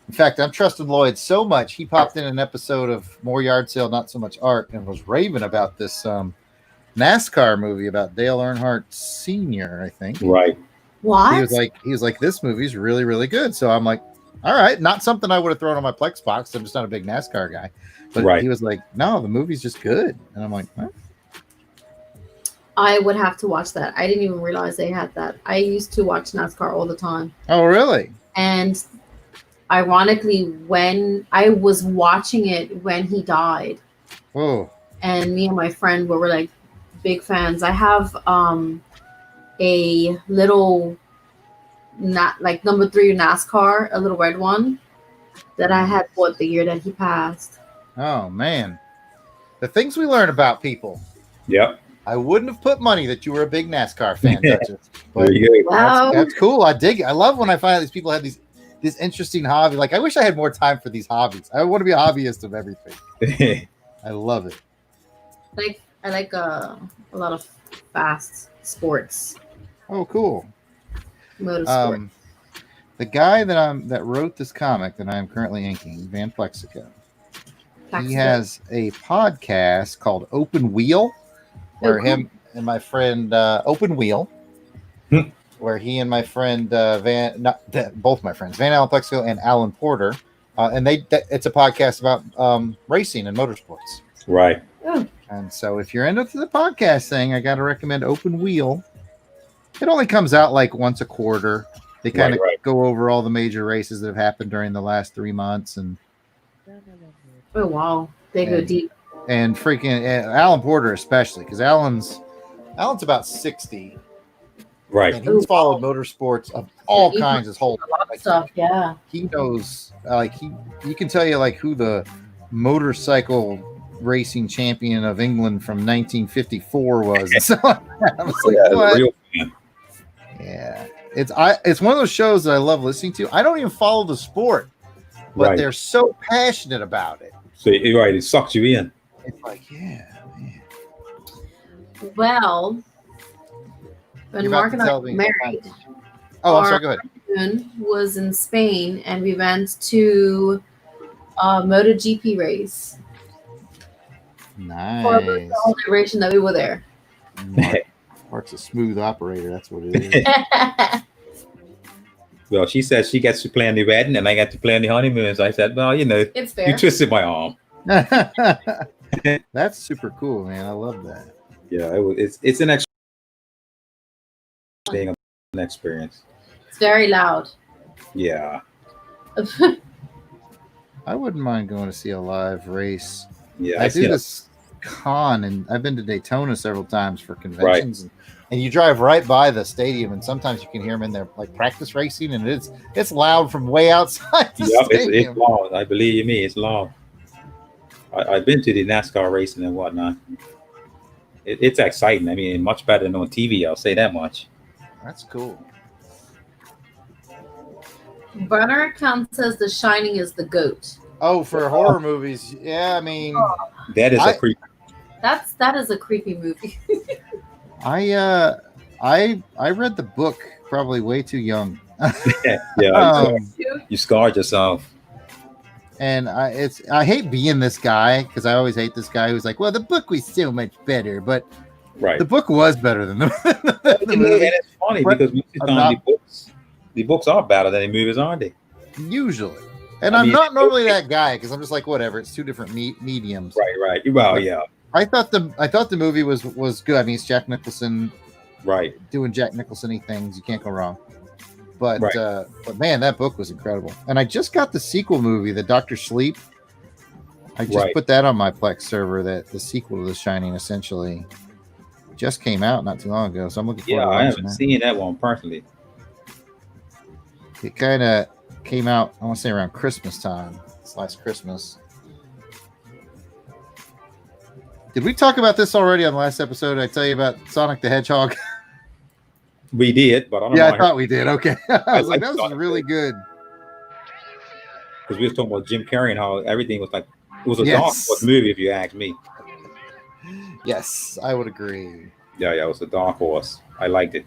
In fact, I'm trusting Lloyd so much. He popped in an episode of More Yard Sale, Not So Much Art, and was raving about this NASCAR movie about Dale Earnhardt Sr., I think. Right. What? He was like, this movie's really, really good. So I'm like, all right, not something I would have thrown on my Plex box. I'm just not a big NASCAR guy. But he was like, no, the movie's just good. And I'm like, what? I would have to watch that. I didn't even realize they had that. I used to watch NASCAR all the time. Oh, really? And ironically, when I was watching it when he died, and me and my friend were like big fans. I have a little like number 3 NASCAR, a little red one that I had bought the year that he passed. Oh man, the things we learn about people. Yep. I wouldn't have put money that you were a big NASCAR fan, Duchess. But that's cool. I dig it. I love when I find out these people have these interesting hobbies. Like, I wish I had more time for these hobbies. I want to be a hobbyist of everything. I love it. I like a lot of fast sports. Oh, cool. Motorsport. The guy that wrote this comic that I am currently inking, Van Plexico, he has a podcast called Open Wheel, where him and my friend Open Wheel, where he and my friend both my friends, Van Allen Plexico and Alan Porter, and it's a podcast about racing and motorsports. Right. And so if you're into the podcast thing, I got to recommend Open Wheel. It only comes out like once a quarter. They kind of go over all the major races that have happened during the last 3 months. And oh, wow. They go deep. And freaking Alan Porter, especially, because Alan's about 60. Right. And he's followed motorsports of all kinds his whole life. Stuff, yeah. He knows, he can tell you like who the motorcycle racing champion of England from 1954 was. And so I was like, what? Real fan. Yeah, it's one of those shows that I love listening to. I don't even follow the sport, but they're so passionate about it. So it sucks you in. It's like, yeah, man. Well, when Mark and I were married, I'm sorry, go ahead. Our was in Spain, and we went to a MotoGP race. Nice. For the whole duration that we were there. Mark's a smooth operator. That's what it is. Well, she says she gets to plan the wedding, and I get to plan the honeymoon. So I said, well, it's fair. You twisted my arm. That's super cool, man. I love that. Yeah, it's an experience. It's very loud. Yeah. I wouldn't mind going to see a live race. Yeah, I do this con, and I've been to Daytona several times for conventions, and you drive right by the stadium, and sometimes you can hear them in there like practice racing, and it's loud from way outside the stadium. It's long. I believe me, it's long. I've been to the NASCAR racing and whatnot. It's exciting. I mean, much better than on TV. I'll say that much. That's cool. Burner account says The Shining is the GOAT. Oh, for horror movies, yeah. I mean, that is a creepy. That is a creepy movie. I read the book probably way too young. You scarred yourself. And I hate being this guy because I always hate this guy who's like, well, the book was so much better, but the book was better than the movie. And it's funny because the books are better than the movies, aren't they? Usually. And I'm not normally that guy because I'm just like, whatever. It's two different mediums. Right. Well, yeah. I thought the movie was good. I mean, it's Jack Nicholson, doing Jack Nicholson-y things. You can't go wrong. But man, that book was incredible. And I just got the sequel movie, the Dr. Sleep. I just put that on my Plex server. That the sequel to The Shining essentially just came out not too long ago. So I'm looking forward to watching that. I haven't seen that one personally. It kind of came out, I want to say around Christmas time. It's last Christmas. Did we talk about this already on the last episode? Did I tell you about Sonic the Hedgehog? We did, but I don't know. Yeah, I thought we did. Okay. I was like, that was really good. Because we were talking about Jim Carrey and how everything was like, it was a dark horse movie, if you ask me. Yes, I would agree. Yeah, it was a dark horse. I liked it.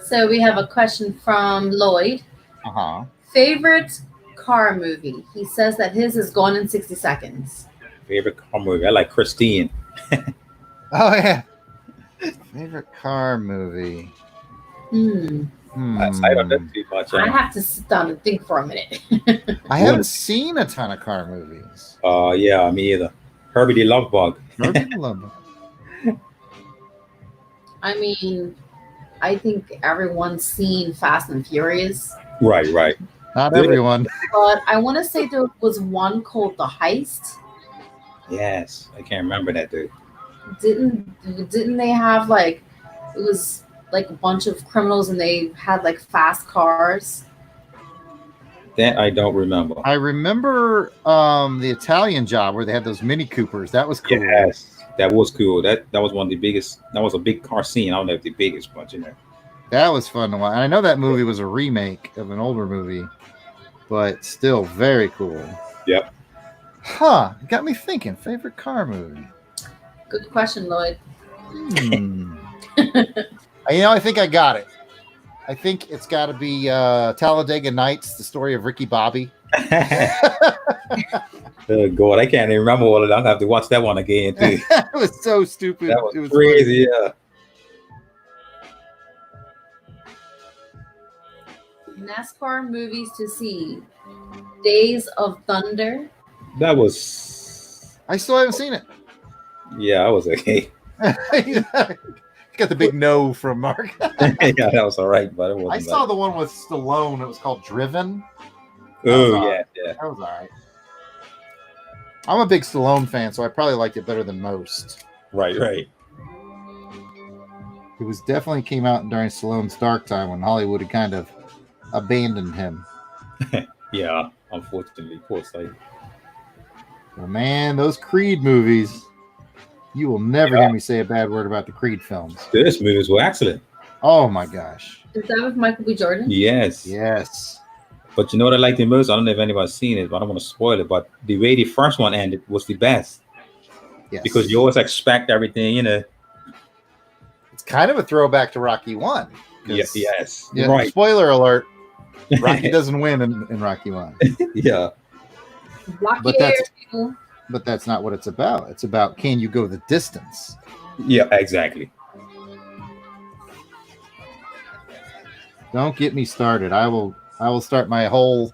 So we have a question from Lloyd. Uh-huh. Favorite car movie? He says that his is Gone in 60 Seconds. Favorite car movie? I like Christine. Oh, yeah. Favorite car movie? I don't know too much. I have to sit down and think for a minute. I haven't seen a ton of car movies. Yeah, me either. Herbie the Love Bug. Herbie the Love Bug. I mean, I think everyone's seen Fast and Furious. Right. Not everyone. But I want to say there was one called The Heist. Yes, I can't remember that, dude. Didn't they have like, it was like a bunch of criminals and they had like fast cars? That I don't remember. I remember the Italian Job where they had those Mini Coopers. That was cool. Yes, that was cool. That was one of the biggest. That was a big car scene. I don't know if the biggest, but that was fun to watch. And I know that movie was a remake of an older movie, but still very cool. Yep. Huh. Got me thinking. Favorite car movie? Good question, Lloyd. I think I got it. I think it's got to be Talladega Nights, the story of Ricky Bobby. Oh, God, I can't even remember all of that. I'm going to have to watch that one again, too. It was so stupid. That was it was crazy, funny. NASCAR movies to see. Days of Thunder. That was. I still haven't seen it. Yeah, I was okay. Got the big no from Mark. Yeah, that was all right, but it wasn't. I saw the one with Stallone. It was called Driven. Oh yeah. That was all right. I'm a big Stallone fan, so I probably liked it better than most. Right. It was definitely came out during Stallone's dark time when Hollywood had kind of abandoned him. Yeah, unfortunately, poor sight. But man, those Creed movies, you will never hear me say a bad word about the Creed films. Those movies were excellent. Oh my gosh. Is that with Michael B. Jordan? Yes. But you know what I like the most? I don't know if anybody's seen it, but I don't want to spoil it. But the way the first one ended was the best. Yes. Because you always expect everything, It's kind of a throwback to Rocky 1. Yes. Yeah, Right. Spoiler alert. Rocky doesn't win in Rocky 1. Yeah. Rocky But that's not what it's about. It's about, can you go the distance? Yeah, exactly. Don't get me started. I will start my whole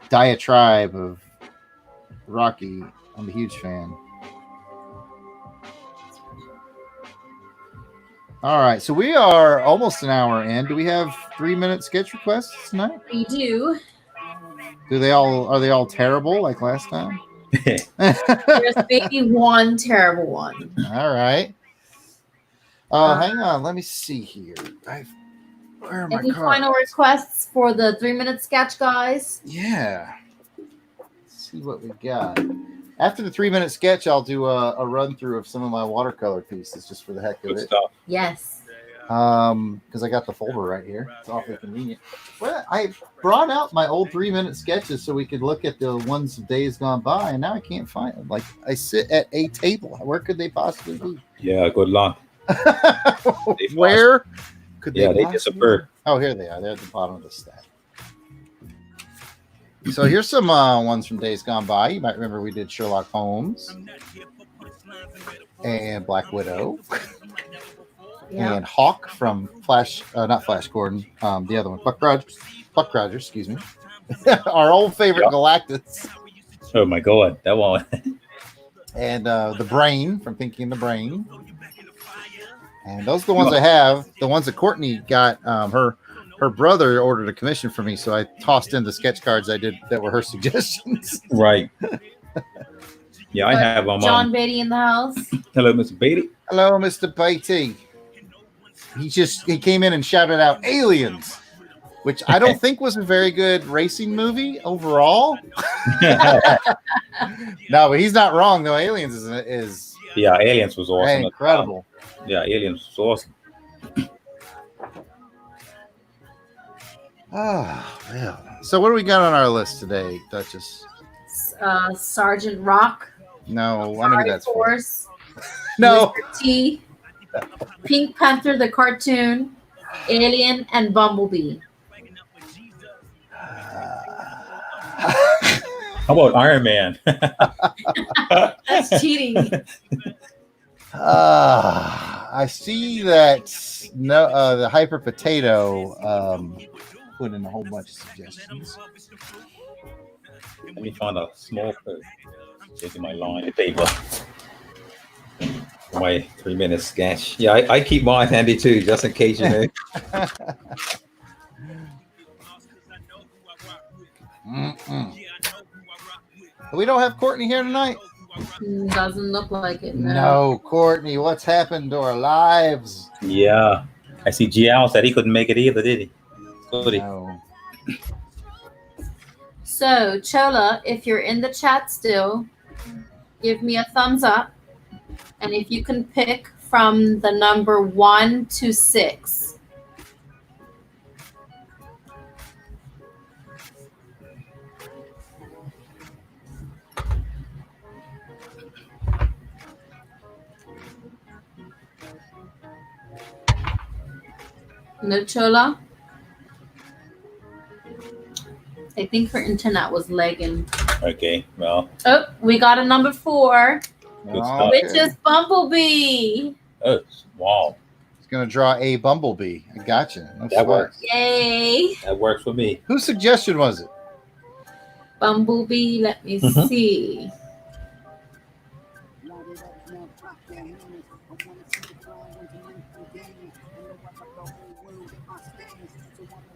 diatribe of Rocky. I'm a huge fan. All right, so we are almost an hour in. Do we have 3-minute sketch requests tonight? We do. Are they all terrible like last time? There's maybe one terrible one. All right. Hang on. Let me see here. Where are my Any cards? final requests for the 3-minute sketch, guys? Yeah. Let's see what we got. After the 3-minute sketch, I'll do a run through of some of my watercolor pieces just for the heck of Good it. stuff. Yes. Because I got the folder right here. It's awfully convenient. Well, I brought out my old 3-minute sketches so we could look at the ones of days gone by, and now I can't find them. Like, I sit at a table. Where could they possibly be? Yeah, good luck. Where could they They possibly disappeared. be? Oh, here they are. They're at the bottom of the stack. So here's some ones from days gone by. You might remember we did Sherlock Holmes and Black Widow. Yeah. And Hawk from not Flash Gordon, the other one, Buck Rogers, excuse me. Our old favorite Galactus. Oh my God, that one. And the Brain from Pinky and the Brain. And those are the ones I have. The ones that Courtney got, her brother ordered a commission for me, so I tossed in the sketch cards I did that were her suggestions. Right. Yeah, I have John Beatty in the house. Hello, Mr. Beatty. Hello, Mr. Beatty. He came in and shouted out Aliens, which I don't think was a very good racing movie overall. No, but he's not wrong though. Aliens is yeah, Aliens was awesome. Incredible. Yeah, Aliens was awesome. Oh, well. So what do we got on our list today, Duchess? Sergeant Rock. No, I know that's Force. No. Mr. T. Pink Panther the cartoon, Alien, and Bumblebee. How about Iron Man? That's cheating. I see that the Hyper Potato put in a whole bunch of suggestions. Let me find a small food. Taking my line of paper. My 3-minute sketch. Yeah, I keep mine handy too, just in case, you know. We don't have Courtney here tonight. Doesn't look like it. No, Courtney, what's happened to our lives? Yeah. I see GL said he couldn't make it either, did he? No. So, Chola, if you're in the chat still, give me a thumbs up. And if you can pick from the number 1 to 6. No, Chola? I think her internet was lagging. Okay, well. Oh, we got a number 4. Okay. Which is Bumblebee. Oh, wow. It's going to draw a Bumblebee. I gotcha. That works. Yay. That works for me. Whose suggestion was it? Bumblebee. Let me see.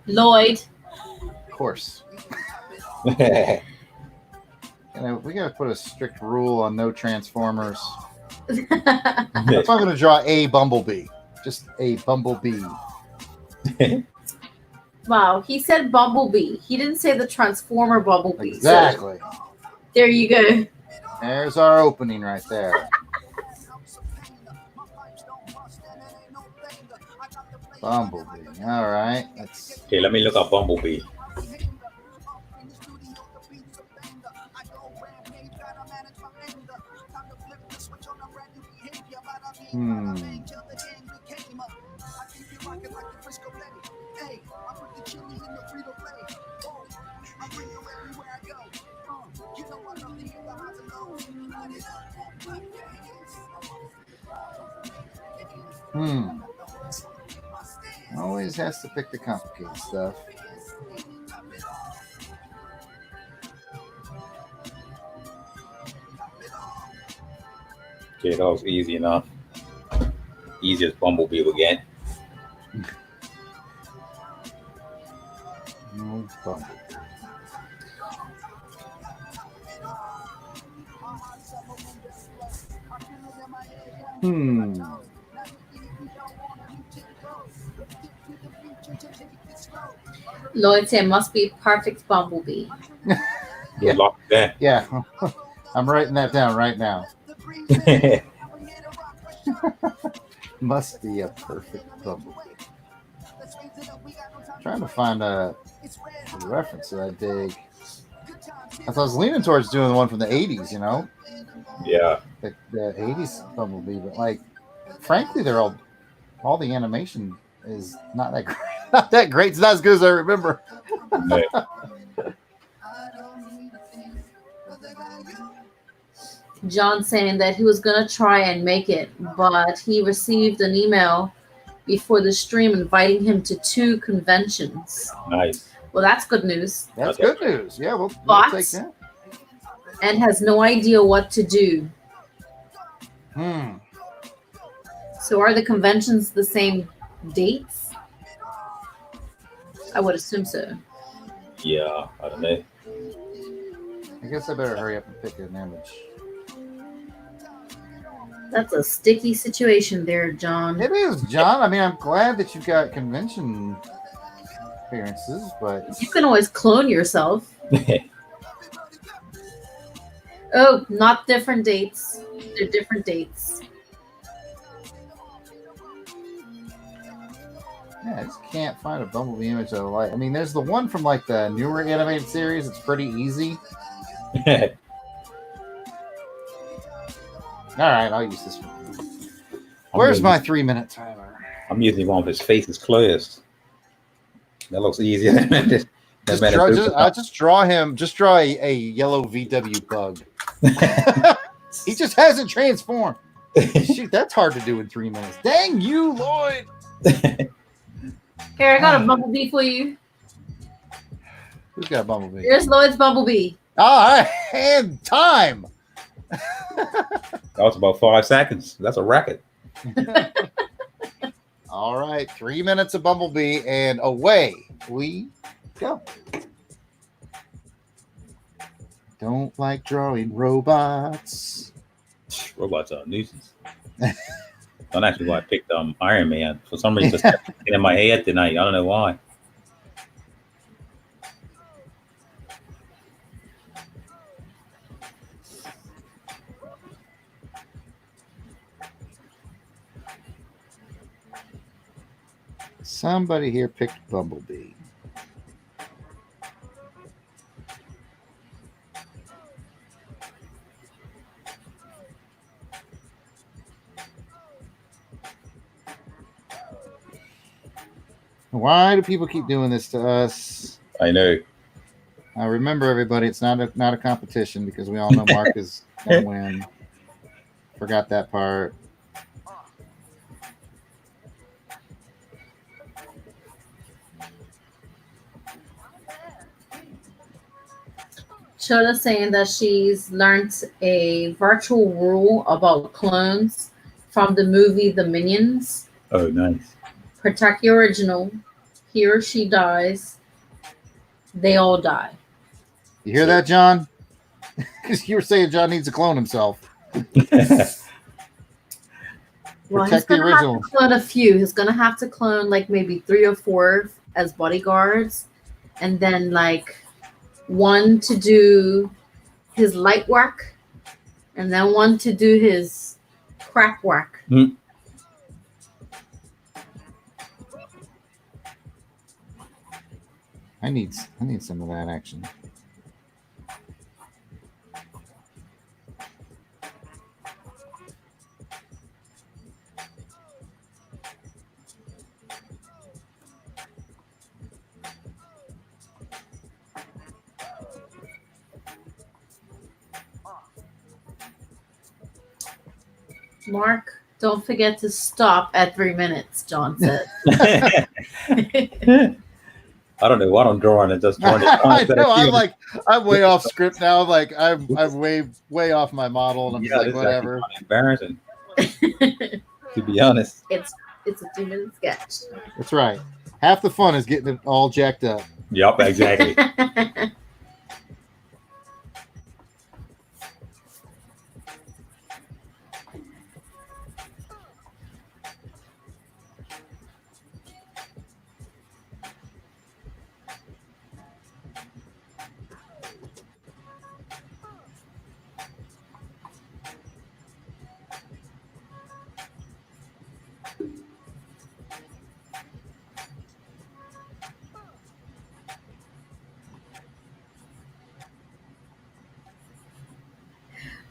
Lloyd. Of course. We gotta put a strict rule on no Transformers. That's why I'm gonna draw a Bumblebee. Just a Bumblebee. Wow, he said Bumblebee. He didn't say the Transformer Bumblebee. Exactly. So there you go. There's our opening right there. Bumblebee. All right. Okay, let me look up Bumblebee. Always has to pick the complicated stuff. Okay, that was easy enough. Easiest Bumblebee we get. No Bumblebee. Lloyd said must be perfect Bumblebee. Good luck there. Yeah. I'm writing that down right now. Must be a perfect Bumblebee. Trying to find a reference that I dig. I was leaning towards doing the one from the 80s, you know? Yeah. The 80s Bumblebee, but like, frankly, they're all the animation is not that great. Not that great. It's not as good as I remember. John saying that he was gonna try and make it, but he received an email before the stream inviting him to 2 conventions. Nice. Well, that's good news. That's good news. Yeah, we'll take that. And has no idea what to do. So are the conventions the same dates? I would assume so. Yeah, I don't know. I guess I better hurry up and pick an image. That's a sticky situation there, John. It is, John. I mean, I'm glad that you've got convention appearances, but you can always clone yourself. Oh, not different dates. They're different dates. Yeah, I just can't find a Bumblebee image that I like. I mean, there's the one from like the newer animated series. It's pretty easy. All right, I'll use this one. Where's my 3-minute timer? I'm using one of his faces closed. That looks easier than this. Just draw him. Just draw a yellow VW bug. He just hasn't transformed. Shoot, that's hard to do in 3 minutes. Dang you, Lloyd. Here, I got a Bumblebee for you. Who's got a Bumblebee? Here's Lloyd's Bumblebee. All right, and time. That was about 5 seconds. That's a record. All right, 3 minutes of Bumblebee, and away we go. Don't like drawing robots. Robots are a nuisance. Don't actually want to pick Iron Man. For some reason, it's in my head tonight. I don't know why. Somebody here picked Bumblebee. Why do people keep doing this to us? I know. Remember, everybody, it's not a competition because we all know Mark is going to win. Forgot that part. Shola's saying that she's learned a virtual rule about clones from the movie The Minions. Oh, nice. Protect the original. He or she dies. They all die. You hear that, John? Because you were saying John needs to clone himself. Well, Protect the original. Have to clone a few. He's gonna have to clone like maybe 3 or 4 as bodyguards, and then like 1 to do his light work, and then 1 to do his crack work. Mm. I need some of that action. Mark, don't forget to stop at 3 minutes, John said. I don't know what I'm drawing. It just drawing. I know. I'm way off script now. Like I'm way off my model, and I'm just like whatever. Embarrassing. To be honest, it's a 2-minute sketch. That's right. Half the fun is getting it all jacked up. Yep, exactly.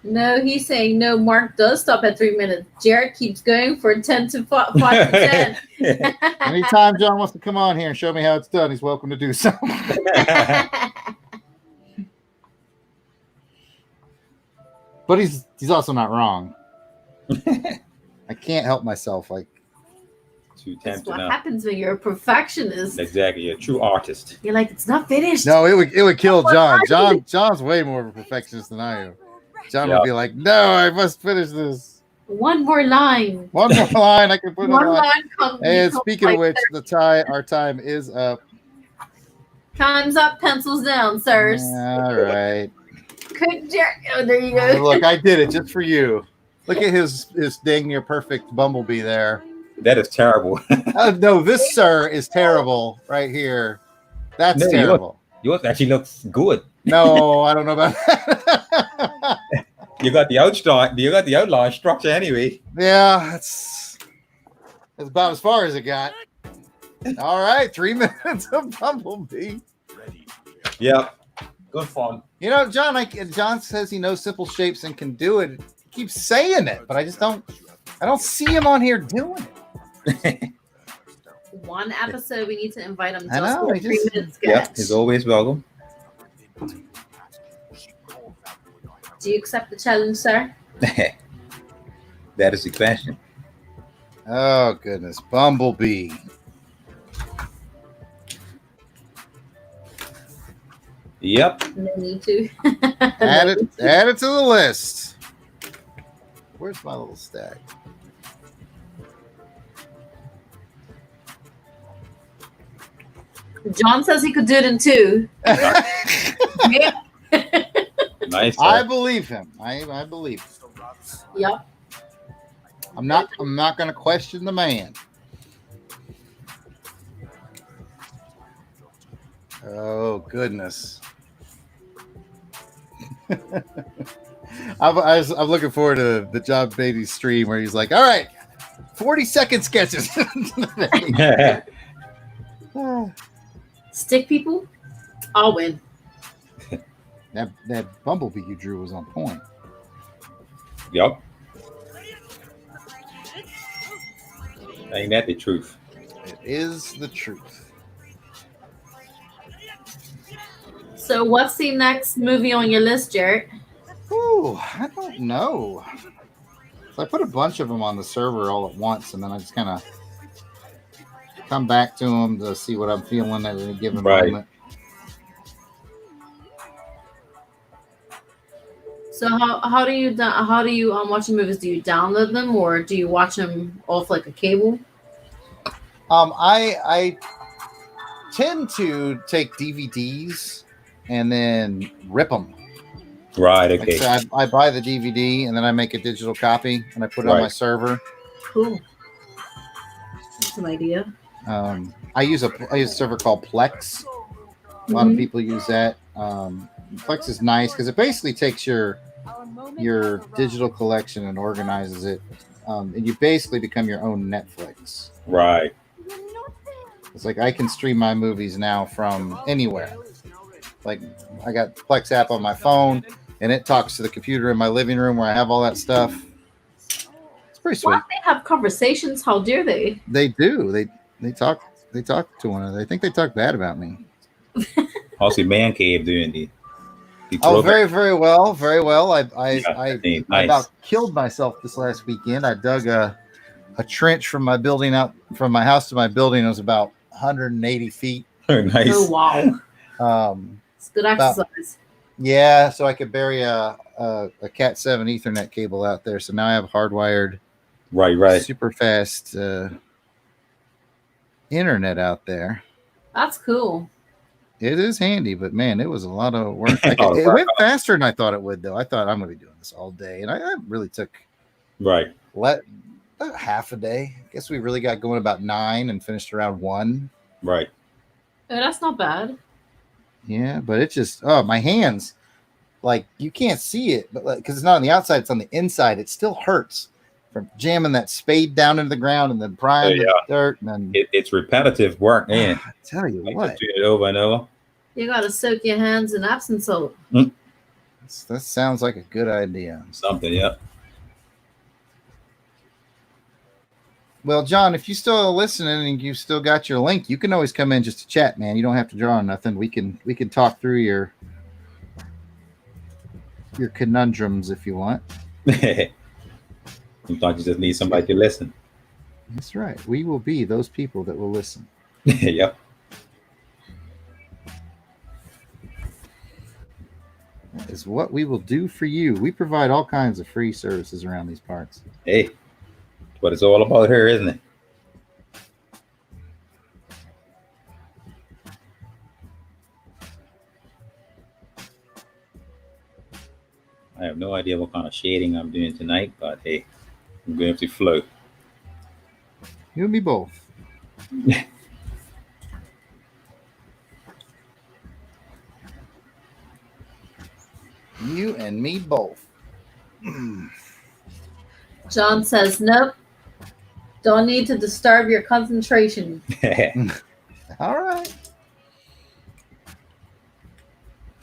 No, he's saying no. Mark does stop at 3 minutes. Jarrod keeps going for 10 to 5 to 10. Anytime John wants to come on here and show me how it's done, he's welcome to do so. But he's also not wrong. I can't help myself. Like that's what happens when you're a perfectionist. Exactly, a true artist. You're like, it's not finished. No, it would kill John. John's way more of a perfectionist than I am. John would be like, no, I must finish this. One more line. One more line. I can put one it on. Line and speaking of which, our time is up. Time's up, pencils down, sirs. All right. Oh, there you go. Look, I did it just for you. Look at his dang near perfect bumblebee there. That is terrible. No, this sir is terrible right here. That's terrible. Yours actually looks good. No, I don't know about that. You got the outline structure anyway. Yeah, that's about as far as it got. All right, 3 minutes of Bumblebee. Yeah, good fun. You know, John says he knows simple shapes and can do it. He keeps saying it, but I don't see him on here doing it. One episode, we need to invite him. I know. 3 minutes. Yeah, he's always welcome. Do you accept the challenge, sir? That is the question. Oh goodness, Bumblebee. Yep. No need to. add it to the list. Where's my little stack? John says he could do it in 2. Nice. I believe him. I believe him. Yep. I'm not going to question the man. Oh goodness. I'm looking forward to the John Beatty stream where he's like, all right, 40-second sketches. Stick people, I'll win. That Bumblebee you drew was on point. Yep. Ain't that the truth? It is the truth. So what's the next movie on your list, Jarrod? Ooh, I don't know. So I put a bunch of them on the server all at once, and then I just kind of come back to them to see what I'm feeling at any given moment. So how do you watch the movies? Do you download them or do you watch them off like a cable? I tend to take DVDs and then rip them. Right. Okay. Like, so I buy the DVD and then I make a digital copy and I put it on my server. Cool. That's an idea. I use a server called Plex. A lot of people use that. Plex is nice because it basically takes your digital collection and organizes it, and you basically become your own Netflix. Right. It's like I can stream my movies now from anywhere. Like I got Plex app on my phone, and it talks to the computer in my living room where I have all that stuff. It's pretty sweet. What? They have conversations? How dare they? They do. They talk to one another. I think they talk bad about me. How's the man cave doing? The very, very well. Very well. I nice. about killed myself this last weekend. I dug a trench from my building out from my house to my building. It was about 180 feet. Nice. Oh wow. It's good exercise. Yeah, so I could bury a Cat 7 Ethernet cable out there. So now I have hardwired, right, super fast internet out there. That's cool. It is handy, but man, it was a lot of work. It went faster than I thought it would, though. I thought I'm going to be doing this all day, and I really took about half a day. I guess we really got going about 9 and finished around 1. Right. Oh, that's not bad. Yeah, but it just my hands, like you can't see it, but because it's not on the outside, it's on the inside. It still hurts from jamming that spade down into the ground and then prying the dirt. And then it's repetitive work, man. I tell you like what, do it over and over. You got to soak your hands in Epsom salt. That sounds like a good idea. Something, yeah. Well, John, if you still listening and you still got your link, you can always come in just to chat, man. You don't have to draw on nothing. We can talk through your conundrums if you want. Sometimes you just need somebody to listen. That's right. We will be those people that will listen. Yep. That is what we will do for you. We provide all kinds of free services around these parts. Hey, that's what it's all about here, isn't it? I have no idea what kind of shading I'm doing tonight, but hey, I'm going to flow. You and me both. You and me both. John says, nope. Don't need to disturb your concentration. All right.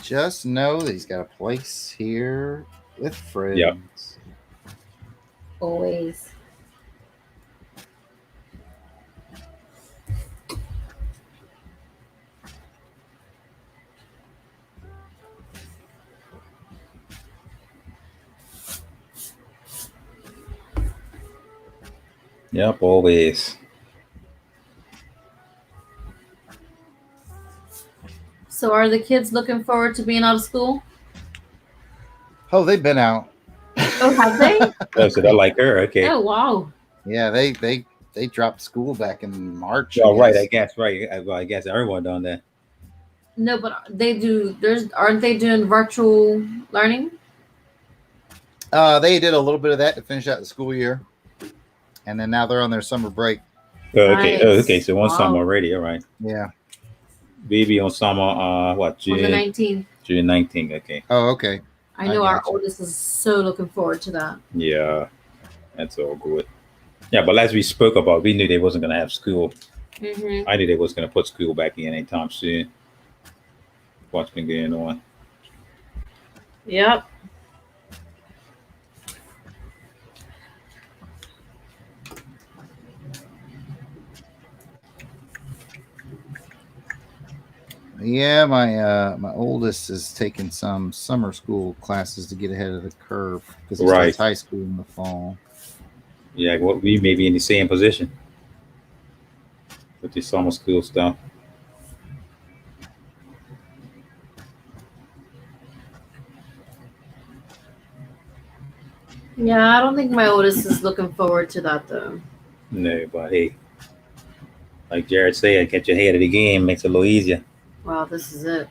Just know that he's got a place here with friends. Yep. Always. Yep, always. So are the kids looking forward to being out of school? Oh, they've been out. Oh, have they? Oh, so they're like her, okay. Oh, wow. Yeah, they dropped school back in March. Oh, right, I guess, right. Well, I guess everyone done that. No, but aren't they doing virtual learning? They did a little bit of that to finish out the school year. And then now they're on their summer break. Oh, okay. Nice. Oh, okay. So one summer Wow. already. All right. Yeah. Baby on summer. June? On the 19th. June 19th. Okay. Oh, okay. I know our gotcha. oldest is so looking forward to that. Yeah, that's all good. Yeah, but as we spoke about, we knew they wasn't going to have school. Mm-hmm. I knew they was going to put school back in anytime soon. What's been going on? Yep. Yeah, my oldest is taking some summer school classes to get ahead of the curve because he starts high school in the fall. Yeah, well, we may be in the same position with the summer school stuff. Yeah, I don't think my oldest is looking forward to that though. No, but hey, like Jarrod said, get your head of the game makes it a little easier. Wow, this is it.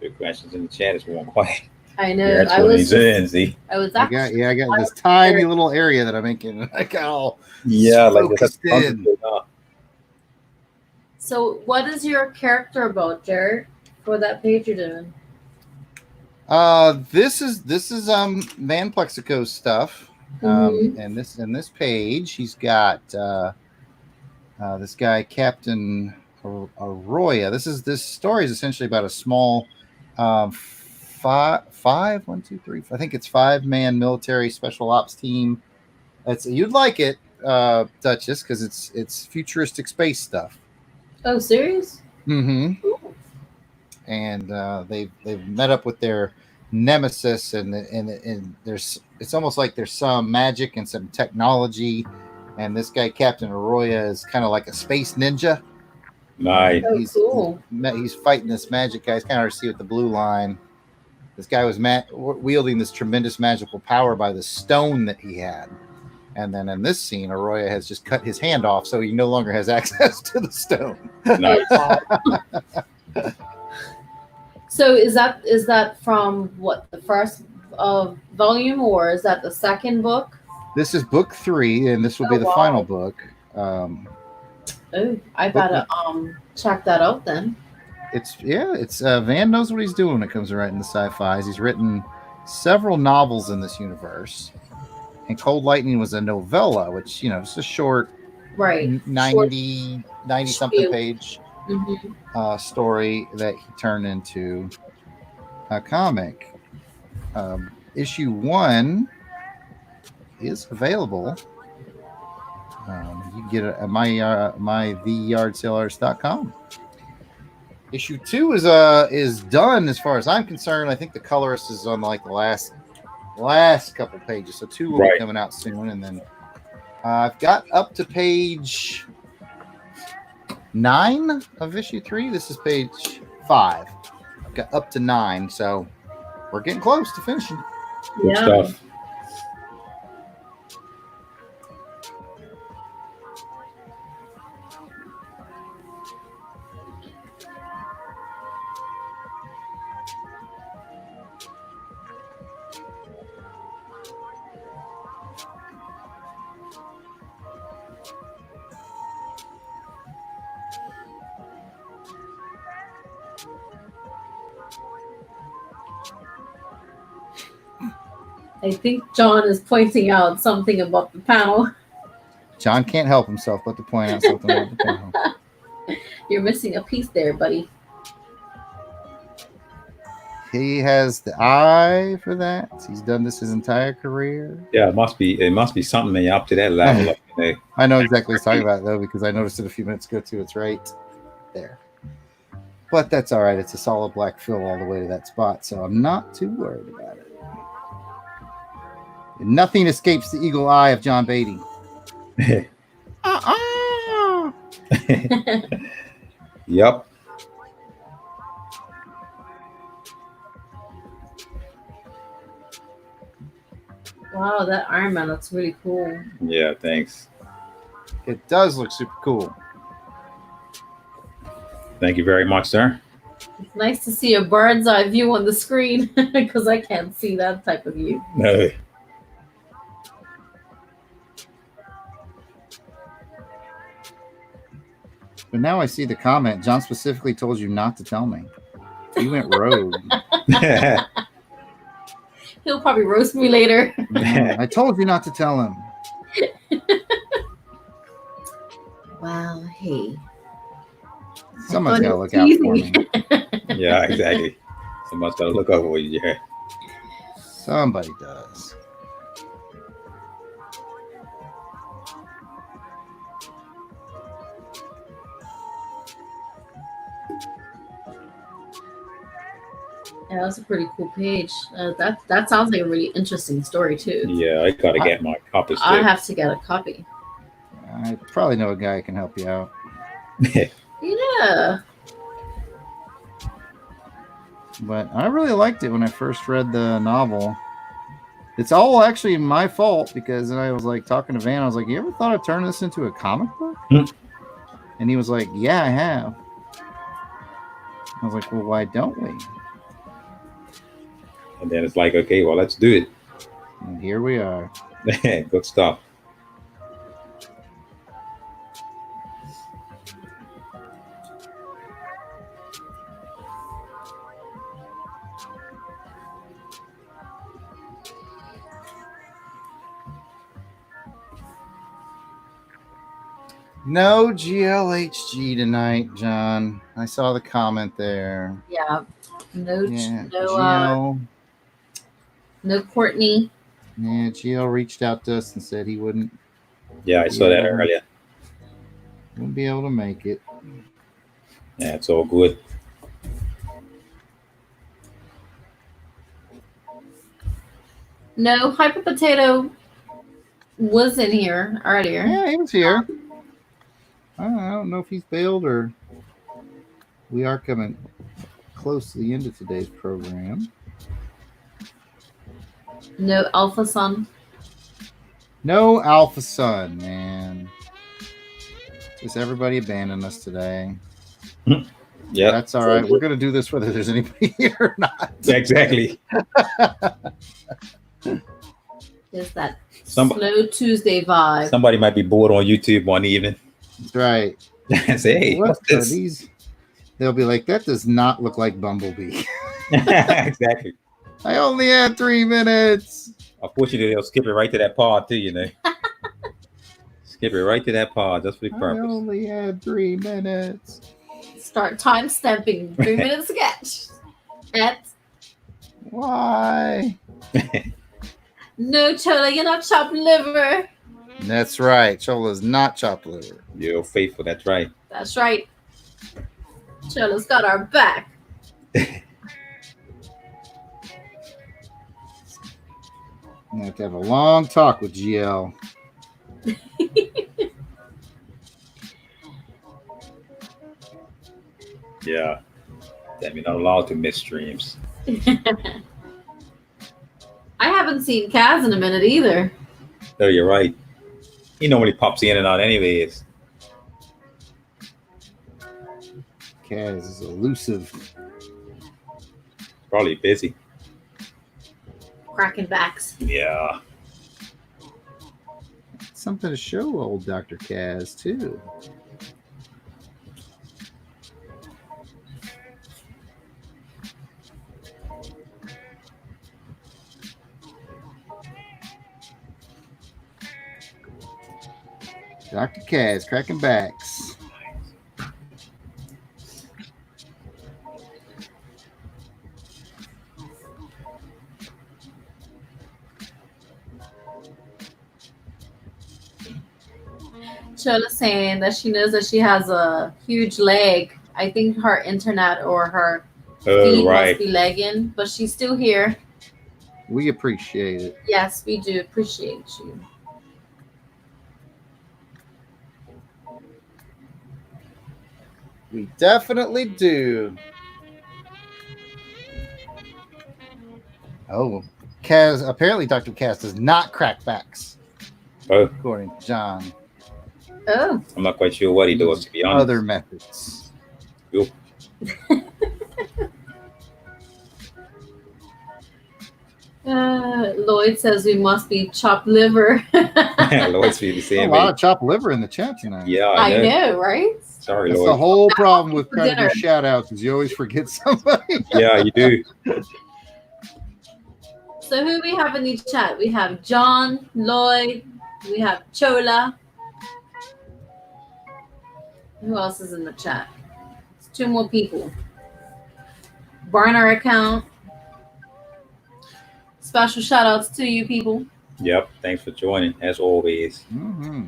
The questions in the chat is more quiet. I know. Jarrod's putting these in, see? I was I actually. got this tiny little area that I'm making. I got all Like focused in. So, what is your character about, Jarrod, for that page you're doing? This is Van Plexico's stuff. And this page, he's got this guy Captain Arroyo. This story is essentially about a small five, 5-man military special ops team. You'd like it, Duchess, because it's futuristic space stuff. Oh, serious? Mm-hmm. Cool. And they've met up with their nemesis, and it's almost like there's some magic and some technology, and this guy Captain Arroyo is kind of like a space ninja. Nice. Cool. He's fighting this magic guy. It's kind of hard to see with the blue line. This guy was wielding this tremendous magical power by the stone that he had. And then in this scene, Arroyo has just cut his hand off, so he no longer has access to the stone. Nice. So is that from what, the first volume, or is that the second book? This is book 3, and this will be the final book. I gotta check that out then. It's Van knows what he's doing when it comes to writing the sci-fis. He's written several novels in this universe, and Cold Lightning was a novella, which it's a short, 90 something page story that he turned into a comic. Issue 1 is available. You can get it at my theyardsailers.com. Issue 2 is done as far as I'm concerned. I think the colorist is on like the last couple pages, so 2 will be coming out soon, and then I've got up to page 9 of issue 3. This is page 5. I've got up to 9, so we're getting close to finishing. Good stuff. I think John is pointing out something about the panel. John can't help himself but to point out something about the panel. You're missing a piece there, buddy. He has the eye for that. He's done this his entire career. Yeah, it must be something when you're up to that level. I know exactly what he's talking about, though, because I noticed it a few minutes ago, too. It's right there. But that's all right. It's a solid black fill all the way to that spot, so I'm not too worried about it. And nothing escapes the eagle eye of John Beatty. Yep. Wow, that Iron Man looks really cool. Yeah, thanks. It does look super cool. Thank you very much, sir. It's nice to see a bird's eye view on the screen because I can't see that type of view. No. But now I see the comment. John specifically told you not to tell me. You went rogue. He'll probably roast me later. I told you not to tell him. Well, hey. Someone's got to look out for me. Yeah, exactly. Someone's got to look over you, Jerry. Somebody does. Yeah, that's a pretty cool page. That sounds like a really interesting story too. Yeah, I gotta get my copies too. I have to get a copy. I probably know a guy who can help you out. Yeah. But I really liked it when I first read the novel. It's all actually my fault because I was like talking to Van. I was like, "You ever thought of turning this into a comic book?" And he was like, "Yeah, I have." I was like, "Well, why don't we?" And then it's like, okay, well, let's do it. And here we are. Good stuff. No GLHG tonight, John. I saw the comment there. Yeah. No GL. no Courtney. Yeah, GL reached out to us and said he wouldn't. Yeah, I saw that earlier. Wouldn't be able to make it. Yeah, it's all good. No, Hyper Potato was in here earlier. Yeah, he was here. I don't know if he's bailed or we are coming close to the end of today's program. No Alpha Sun. No Alpha Sun, man. Just everybody abandoned us today. Yeah, that's all right. We're going to do this whether there's anybody here or not. Exactly. There's that slow Tuesday vibe. Somebody might be bored on YouTube one evening. That's right. Say, hey, what's this? These? They'll be like, that does not look like Bumblebee. Exactly. I only had 3 minutes. Unfortunately, they'll skip it right to that part too, you know. Skip it right to that part just for the purpose. I only had 3 minutes. Start time stamping 3 minutes sketch. Why? No, Chola, you're not chopped liver. That's right. Chola's not chopped liver. You're faithful. That's right. That's right. Chola's got our back. I have to have a long talk with GL. Yeah. Damn, you're not allowed to miss streams. I haven't seen Kaz in a minute either. Oh, you're right. He normally pops in and out anyways. Kaz is elusive. Probably busy. Cracking backs. Yeah. Something to show old Dr. Kaz, too. Dr. Kaz, cracking backs. Chola saying that she knows that she has a huge leg. I think her internet or her feed must be lagging, but she's still here. We appreciate it. Yes, we do appreciate you. We definitely do. Oh, Kaz, apparently Dr. Kaz does not crack backs. Oh. According to John. Oh. I'm not quite sure what he does, to be honest. Other methods. Cool. Lloyd says we must be chopped liver. Lloyd's the same. A lot of chopped liver in the chat tonight. Yeah, I know, right? Sorry, That's Lloyd. the whole problem with trying to do shout outs is you always forget somebody. Yeah, you do. So who we have in the chat? We have John, Lloyd, we have Chola. Who else is in the chat? It's 2 more people. Burner account. Special shout outs to you people. Yep. Thanks for joining, as always. Mm-hmm.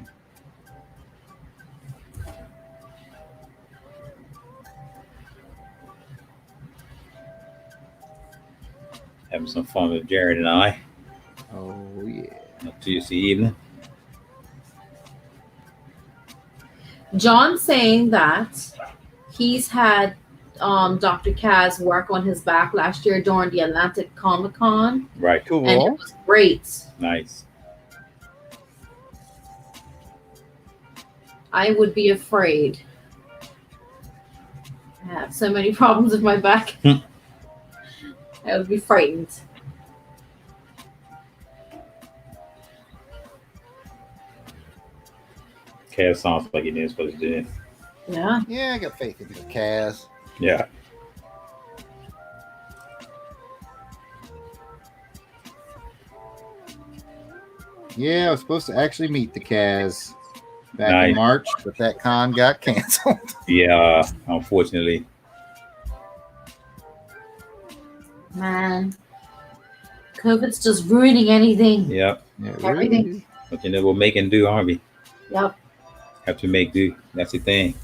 having some fun with Jarrod and I. Oh yeah. On Tuesday evening. John saying that he's had Dr. Kaz work on his back last year during the Atlantic Comic-Con. Right. Cool. And it was great. Nice. I would be afraid. I have so many problems with my back. I would be frightened. Kaz sounds like he knows what he's doing. Yeah. Yeah, I got faith in you, Kaz. Yeah. Yeah, I was supposed to actually meet the Kaz back Nice. in March, but that con got canceled. Yeah, unfortunately. Man. COVID's just ruining anything. Yep. Yeah, it Everything. really is. But you know, we're making do, aren't we? Yep. Have to make do. That's the thing.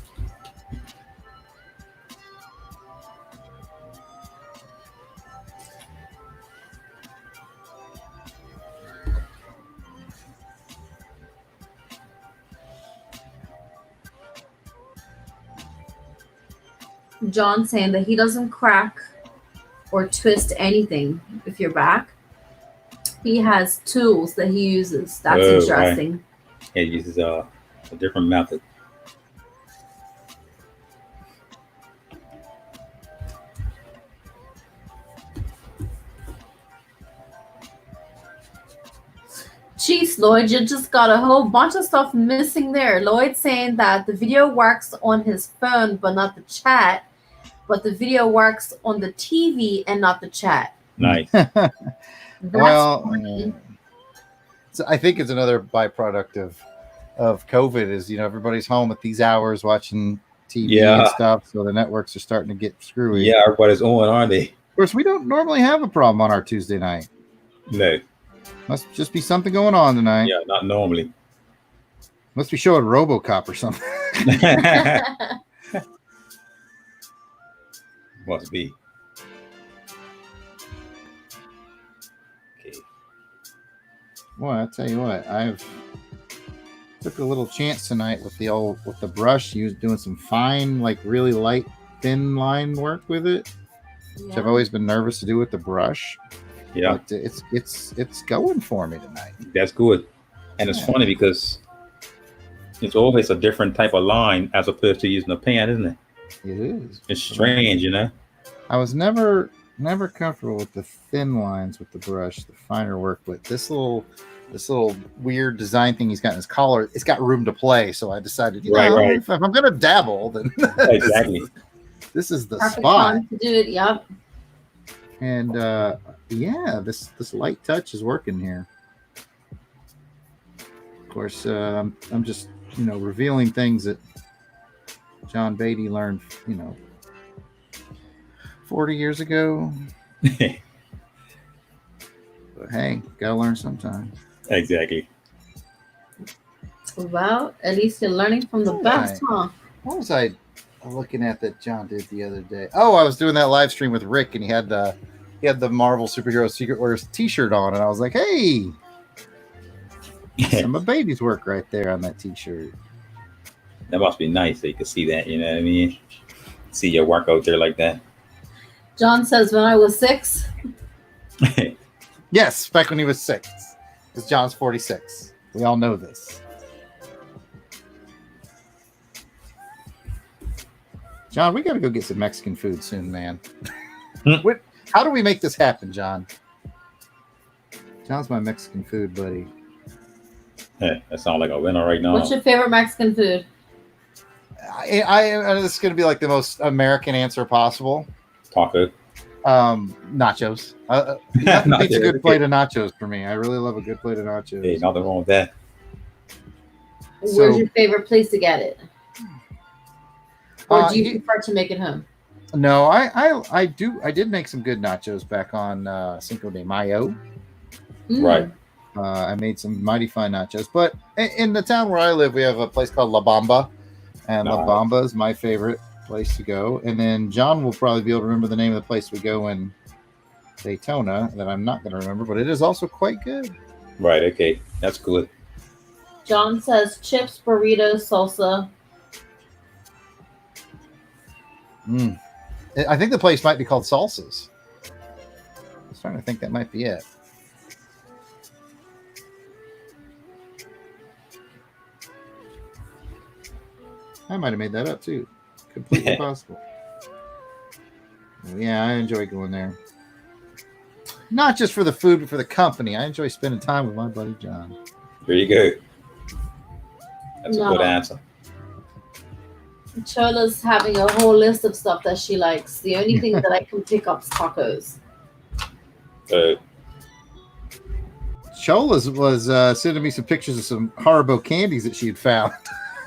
John saying that he doesn't crack or twist anything with your back. He has tools that he uses. That's Oh, right. interesting. It uses a different method. Jeez, Lloyd, you just got a whole bunch of stuff missing there. Lloyd saying that the video works on his phone but not the chat, but the video works on the TV and not the chat. Nice. That's Well, funny. so I think it's another byproduct of COVID is, you know, everybody's home at these hours watching TV and Yeah. stuff, so the networks are starting to get screwy. Yeah, everybody's on, aren't they? Of course, we don't normally have a problem on our Tuesday night. No. Must just be something going on tonight. Yeah, not normally. Must be showing RoboCop or something. Must be. Okay. Boy, I tell you what, I've took a little chance tonight with the brush. He was doing some fine, like really light, thin line work with it, which I've always been nervous to do with the brush. Yeah, But it's going for me tonight. that's good. And it's Yeah. funny because it's always a different type of line as opposed to using a pen, isn't it? It is. It's strange, you know? I was never comfortable with the thin lines with the brush, the finer work, but this little weird design thing he's got in his collar, it's got room to play. So I decided, Right. if I'm gonna dabble, then Exactly. this is the Perfect spot. time to do it. Yep. And yeah, this light touch is working here. Of course, I'm just revealing things that John Beatty learned 40 years ago. But hey, gotta learn sometime. Exactly. Well, at least you're learning from the best, huh? What was I looking at that John did the other day? Oh, I was doing that live stream with Rick, and he had the Marvel Superhero Secret Wars T-shirt on, and I was like, hey, some of Beatty's work right there on that T-shirt. That must be nice so you can see that, you know what I mean? See your work out there like that. John says, when I was 6. Yes, back when he was 6, because John's 46. We all know this. John, we got to go get some Mexican food soon, man. How do we make this happen, John? John's my Mexican food buddy. That sounds like a winner right now. What's your favorite Mexican food? I this is going to be like the most American answer possible. Taco. Nachos. Nothing beats a good plate of nachos for me. I really love a good plate of nachos. Hey, nothing wrong with that. Where's your favorite place to get it? Or do you prefer to make it home? No, I did make some good nachos back on Cinco de Mayo. Right. I made some mighty fine nachos. But in the town where I live, we have a place called La Bamba. And La Bamba is my favorite place to go. And then John will probably be able to remember the name of the place we go in Daytona that I'm not going to remember, but it is also quite good. Right. Okay. That's good. John says chips, burritos, salsa. I think the place might be called Salsas. I was trying to think that might be it. I might have made that up too. Completely possible. Yeah, I enjoy going there. Not just for the food, but for the company. I enjoy spending time with my buddy John. There you go. That's a good answer. Chola's having a whole list of stuff that she likes. The only thing that I can pick up is tacos. Chola's was sending me some pictures of some Haribo candies that she had found.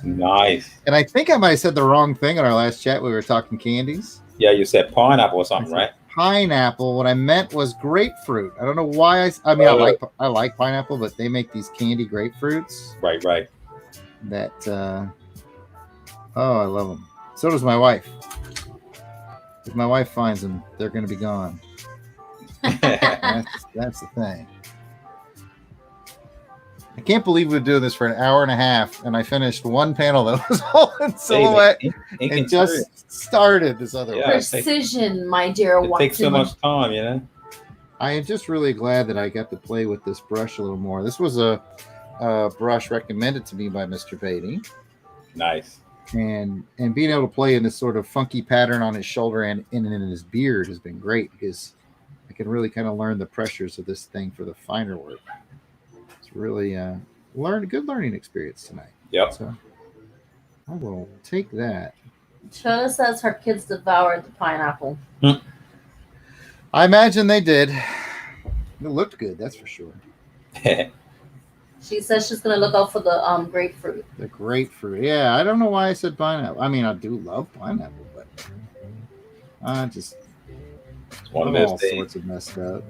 Nice. And I think I might have said the wrong thing in our last chat. We were talking candies. Yeah, you said pineapple or something, right? Pineapple. What I meant was grapefruit. I don't know why. I like pineapple, but they make these candy grapefruits. Right. That I love them. So does my wife. If my wife finds them, they're going to be gone. That's the thing. I can't believe we're doing this for an hour and a half, and I finished one panel that was all in silhouette and just started this other one. Precision, my dear Watson. It takes so much time, you know? I am just really glad that I got to play with this brush a little more. This was a brush recommended to me by Mr. Beatty. Nice. And being able to play in this sort of funky pattern on his shoulder and in his beard has been great because I can really kind of learn the pressures of this thing for the finer work. It's really good learning experience tonight. Yep. So I will take that. Chola says her kids devoured the pineapple. I imagine they did. It looked good, that's for sure. She says she's going to look out for the grapefruit. The grapefruit. Yeah, I don't know why I said pineapple. I mean, I do love pineapple, but I just it's one of those all things. Sorts of messed up.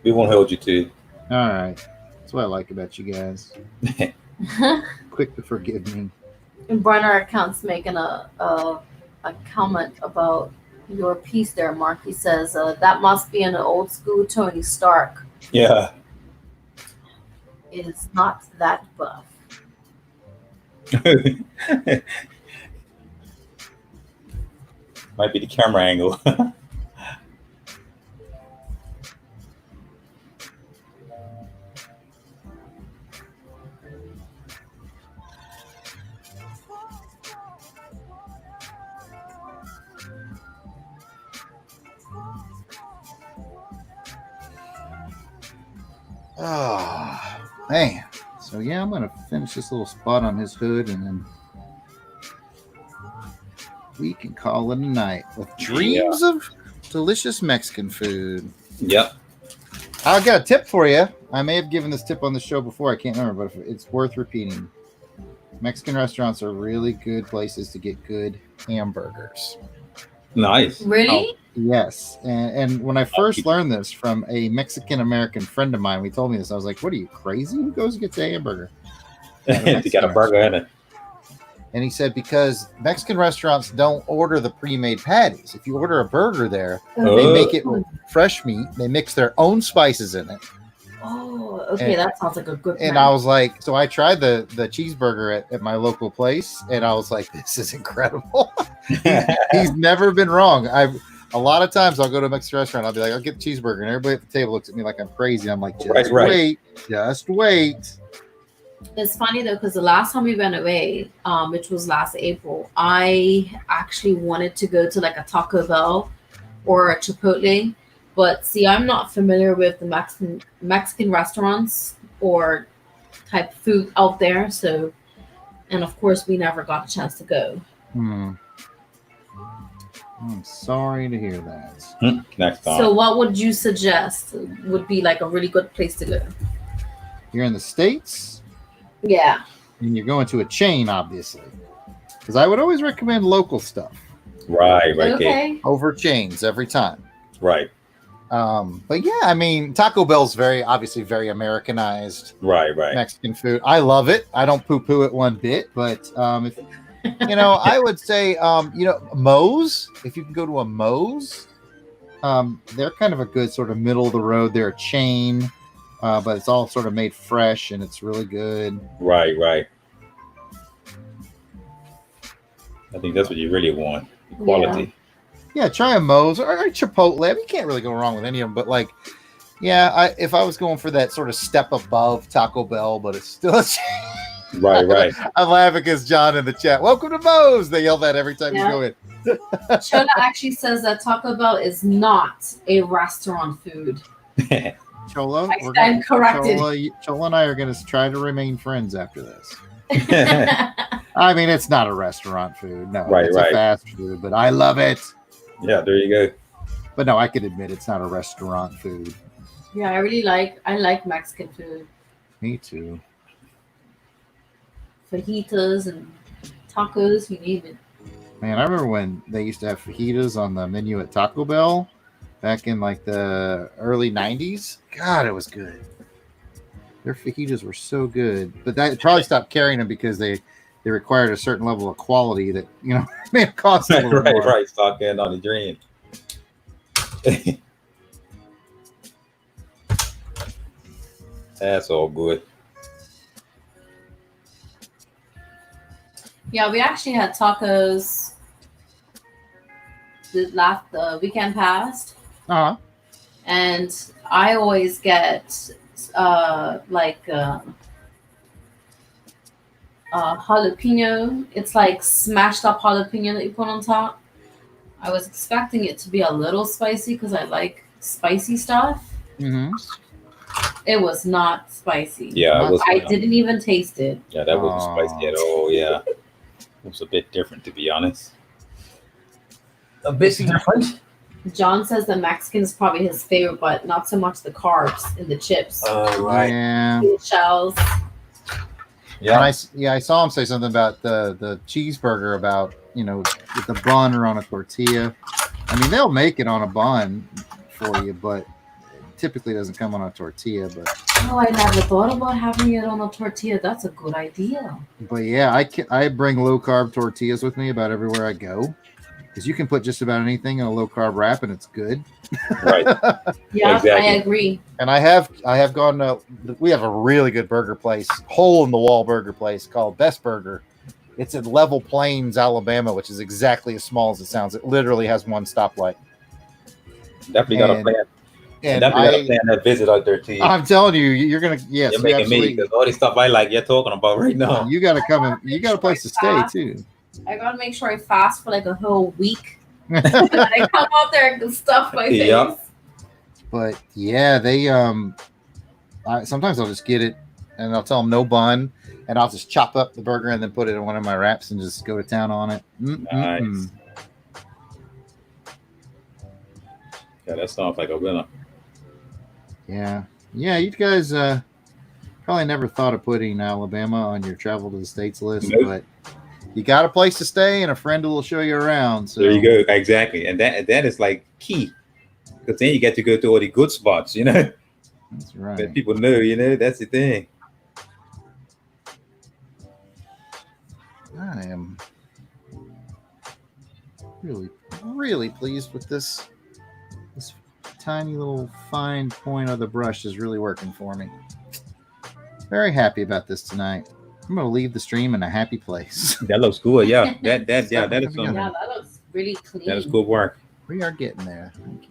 We won't hold you to. All right. That's what I like about you guys. Quick to forgive me. And Brenner account's making a comment about your piece there, Mark. He says that must be an old school Tony Stark. Yeah. It is not that buff. Might be the camera angle. Oh, man. So, yeah, I'm going to finish this little spot on his hood, and then we can call it a night with dreams of delicious Mexican food. Yep. I got a tip for you. I may have given this tip on the show before. I can't remember, but it's worth repeating. Mexican restaurants are really good places to get good hamburgers. Nice. Really? Yes. And when I first learned this from a Mexican-American friend of mine, he told me this. I was like, what are you, crazy? Who goes and gets a hamburger? You got a burger in it. And he said, because Mexican restaurants don't order the pre-made patties. If you order a burger there, they make it with fresh meat. They mix their own spices in it. Oh, okay. That sounds like a good plan. And I was like, so I tried the cheeseburger at my local place, and I was like, this is incredible. He's never been wrong. A lot of times I'll go to a Mexican restaurant. I'll be like, I'll get the cheeseburger. And everybody at the table looks at me like I'm crazy. I'm like, just wait. It's funny though, because the last time we went away, which was last April, I actually wanted to go to like a Taco Bell or a Chipotle. But see, I'm not familiar with the Mexican restaurants or type food out there. So, and of course, we never got a chance to go. I'm sorry to hear that. Next time. So what would you suggest would be like a really good place to go? You're in the States? Yeah. And you're going to a chain, obviously. Because I would always recommend local stuff. Right. Okay. Over chains every time. Right. But yeah, I mean, Taco Bell's obviously very Americanized. Right. Mexican food. I love it. I don't poo-poo it one bit. But I would say, Moe's. If you can go to a Moe's, they're kind of a good sort of middle of the road. They're a chain, but it's all sort of made fresh and it's really good. Right. I think that's what you really want. Quality. Yeah, try a Moe's or Chipotle. I mean, you can't really go wrong with any of them, but like, yeah, if I was going for that sort of step above Taco Bell, but it's still a chain. Right. I'm laughing because John in the chat. Welcome to Moe's. They yell that every time you go in. Chola actually says that Taco Bell is not a restaurant food. Chola, I stand corrected. Chola and I are going to try to remain friends after this. I mean, it's not a restaurant food. No, it's a fast food, but I love it. Yeah, there you go. But no, I could admit it's not a restaurant food. Yeah, I like Mexican food. Me too. Fajitas and tacos, you name it. Man, I remember when they used to have fajitas on the menu at Taco Bell back in like the early 90s. God, it was good. Their fajitas were so good. But that probably stopped carrying them because they required a certain level of quality that, may have cost a little more. Right. Stock in on the dream. That's all good. Yeah, we actually had tacos the weekend past. Uh-huh. And I always get jalapeno. It's like smashed up jalapeno that you put on top. I was expecting it to be a little spicy because I like spicy stuff. Mm-hmm. It was not spicy. Yeah, I didn't even taste it. Yeah, that wasn't spicy at all. Yeah, it was a bit different, to be honest. A bit different. John says the Mexican is probably his favorite, but not so much the carbs in the chips. Right. Yeah. The shells. Yeah. And I saw him say something about the cheeseburger about, with the bun or on a tortilla. I mean, they'll make it on a bun for you, but it typically doesn't come on a tortilla. But I never thought about having it on a tortilla. That's a good idea. But yeah, I bring low carb tortillas with me about everywhere I go. Because you can put just about anything in a low carb wrap and it's good. Right. Yeah, exactly. I agree. And I have gone to, we have a really good burger place, hole in the wall burger place called Best Burger. It's in Level Plains, Alabama, which is exactly as small as it sounds. It literally has one stoplight. Definitely got a plan. And definitely got a plan that visit out there to you. I'm telling you, you're gonna. Yes, you're making me, because all this stuff I like you're talking about right now. You got to come in. You got a place to stay too. I gotta make sure I fast for like a whole week. And I come out there and stuff my face. Yep. But yeah, they sometimes I'll just get it and I'll tell them no bun, and I'll just chop up the burger and then put it in one of my wraps and just go to town on it. Nice. Yeah, that sounds like a winner. Yeah, you guys probably never thought of putting Alabama on your travel to the States list, Nope. But you got a place to stay and a friend who will show you around. So there you go. Exactly. And that is like key. Because then you get to go to all the good spots, That's right. that people know, that's the thing. I am really, really pleased with this. This tiny little fine point of the brush is really working for me. Very happy about this tonight. I'm going to leave the stream in a happy place. That looks good. Yeah. That is Yeah, that looks really clean. That is good work. We are getting there. Thank you.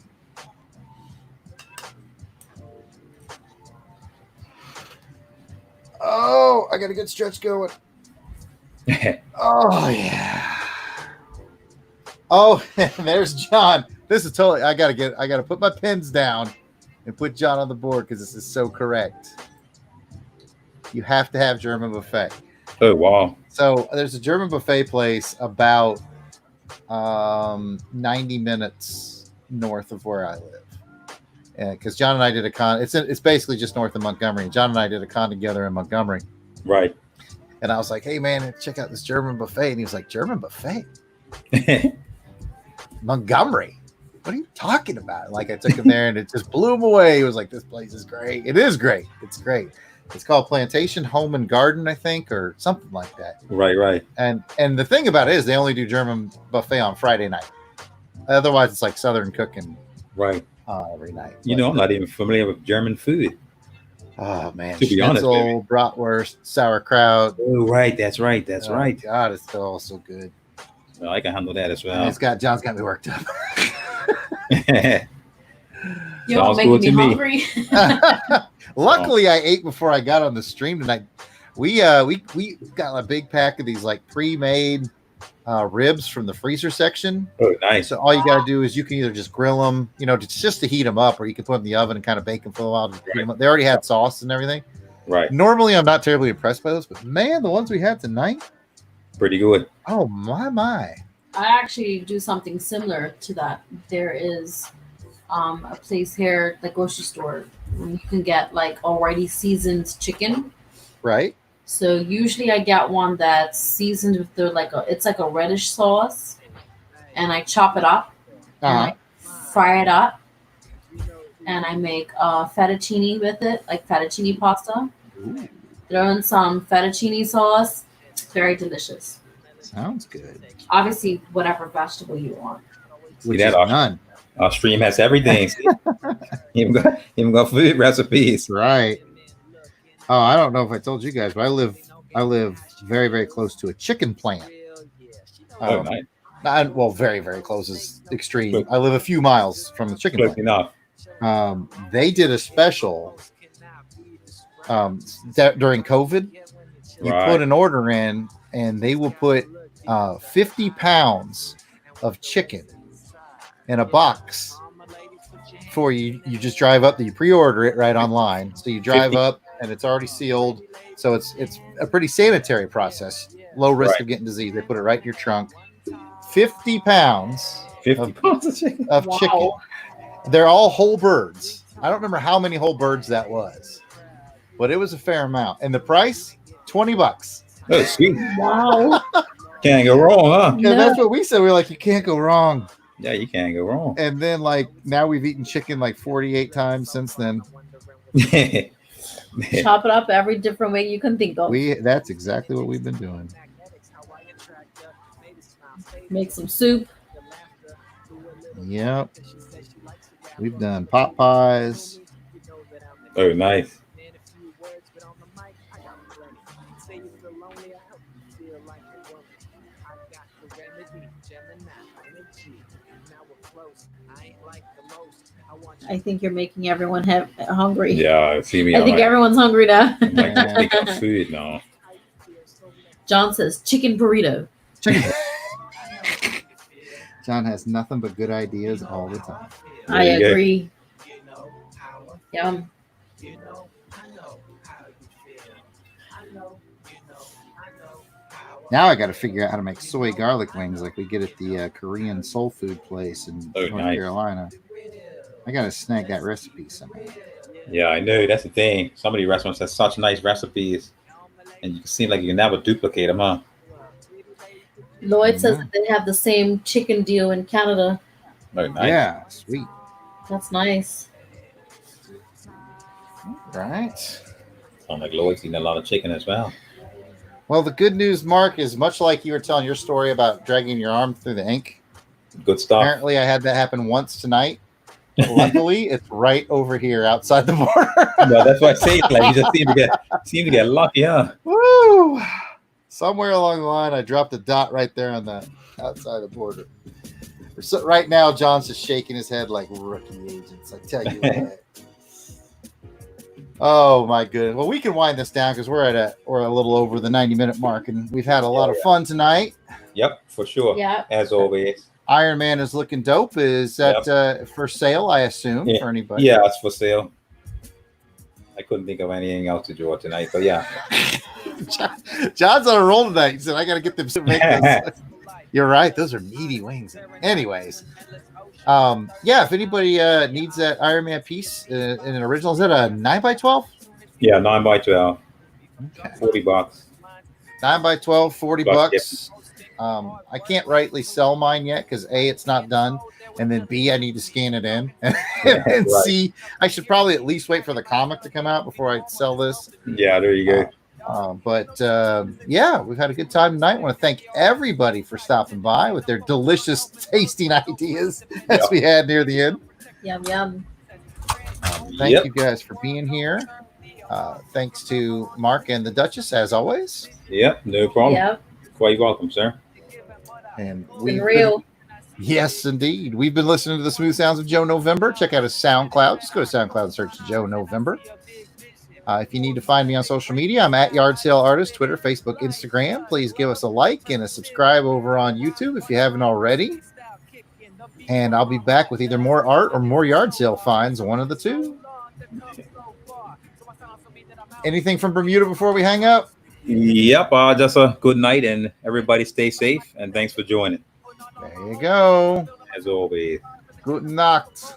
Oh, I got a good stretch going. Oh, yeah. Oh, there's John. This is totally, I got to put my pens down and put John on the board because this is so correct. You have to have German buffet. Oh, wow. So there's a German buffet place about 90 minutes north of where I live. Because John and I did a con. It's basically just north of Montgomery. John and I did a con together in Montgomery. Right. And I was like, hey, man, check out this German buffet. And he was like, German buffet? Montgomery? What are you talking about? Like, I took him there and it just blew him away. He was like, this place is great. It is great. It's great. It's called Plantation Home and Garden, I think, or something like that. Right. And the thing about it is they only do German buffet on Friday night. Otherwise, it's like Southern cooking Right. Every night. You know, I'm not even familiar with German food. Oh man, to be honest, schnitzel, bratwurst, sauerkraut. Oh, right. That's right. God, it's still so good. Well, I can handle that as well. And John's got me worked up. You're making me hungry. Luckily, I ate before I got on the stream tonight. We got a big pack of these like pre-made ribs from the freezer section. Oh, nice. So all you got to do is you can either just grill them, just to heat them up, or you can put them in the oven and kind of bake them for a while. Right. They already had sauce and everything. Right. Normally, I'm not terribly impressed by those, but man, the ones we had tonight, pretty good. Oh my! I actually do something similar to that. There is a place here, the grocery store, where you can get like already seasoned chicken. Right. So usually I get one that's seasoned with it's like a reddish sauce, and I chop it up and I fry it up, and I make fettuccine with it, like fettuccine pasta. Ooh. Throw in some fettuccine sauce. Very delicious. Sounds good. Obviously, whatever vegetable you want. Which is none. Our stream has everything. even got food recipes. Right. Oh, I don't know if I told you guys, but I live very, very close to a chicken plant. Nice. Very, very close is extreme. Good. I live a few miles from the chicken plant. Enough. They did a special during COVID. You put an order in, and they will put 50 pounds of chicken in a box for you. You just drive up, you pre-order it right online. So you drive up, and it's already sealed. So it's a pretty sanitary process. Low risk of getting disease. They put it right in your trunk. 50 pounds of chicken. They're all whole birds. I don't remember how many whole birds that was, but it was a fair amount. And the price, $20. Oh, sweet. Wow. Can't go wrong, huh? Yeah, that's what we said. We were like, you can't go wrong. Yeah, you can't go wrong. And then now we've eaten chicken 48 times since then. Chop it up every different way you can think of. That's exactly what we've been doing. Make some soup. Yep. We've done pot pies. Oh, nice. I think you're making everyone hungry. Yeah, see me. I think everyone's hungry now. Like food now. John says chicken burrito. John has nothing but good ideas all the time. I agree. Yum. Now I got to figure out how to make soy garlic wings like we get at the Korean soul food place in North Carolina. I got to snag that recipe somehow. Yeah, I know. That's the thing. Some of the restaurants have such nice recipes, and you can seem like you can never duplicate them, huh? Lloyd says that they have the same chicken deal in Canada. Oh, nice. Yeah, sweet. That's nice. Right. Sound like Lloyd's eating a lot of chicken as well. Well, the good news, Mark, is much like you were telling your story about dragging your arm through the ink. Good stuff. Apparently, I had that happen once tonight. Luckily, it's right over here outside the border. No, that's why I say you just seem to get lucky, huh? Woo! Somewhere along the line, I dropped a dot right there on the outside the border. So right now, John's just shaking his head like rookie agents. I tell you what. Oh my goodness. Well, we can wind this down because we're a little over the 90-minute mark, and we've had a lot of fun tonight. Yep, for sure. Yeah. As always. Iron Man is looking dope. Is that for sale, I assume, for anybody? Yeah, it's for sale. I couldn't think of anything else to draw tonight, but yeah. John's on a roll tonight. He said, I got to get them to make this. You're right. Those are meaty wings. Anyways. If anybody needs that Iron Man piece in an original, is that a 9x12? Yeah, 9x12. Okay. $40. 9x12, $40. I can't rightly sell mine yet because A, it's not done, and then B, I need to scan it in, and Right. C, I should probably at least wait for the comic to come out before I sell this. Yeah, there you go. Yeah, we've had a good time tonight. I want to thank everybody for stopping by with their delicious tasting ideas as we had near the end. Yum yum. Thank you guys for being here. Thanks to Mark and the Duchess as always. Yep, no problem. Yep. Quite welcome, sir. And Been real. Yes, indeed. We've been listening to the smooth sounds of Joe November. Check out his SoundCloud. Just go to SoundCloud and search Joe November. If you need to find me on social media, I'm at Yard Sale Artist, Twitter, Facebook, Instagram. Please give us a like and a subscribe over on YouTube if you haven't already. And I'll be back with either more art or more yard sale finds, one of the two. Anything from Bermuda before we hang up? Yep, just a good night and everybody stay safe and thanks for joining. There you go. As always. Guten Nacht.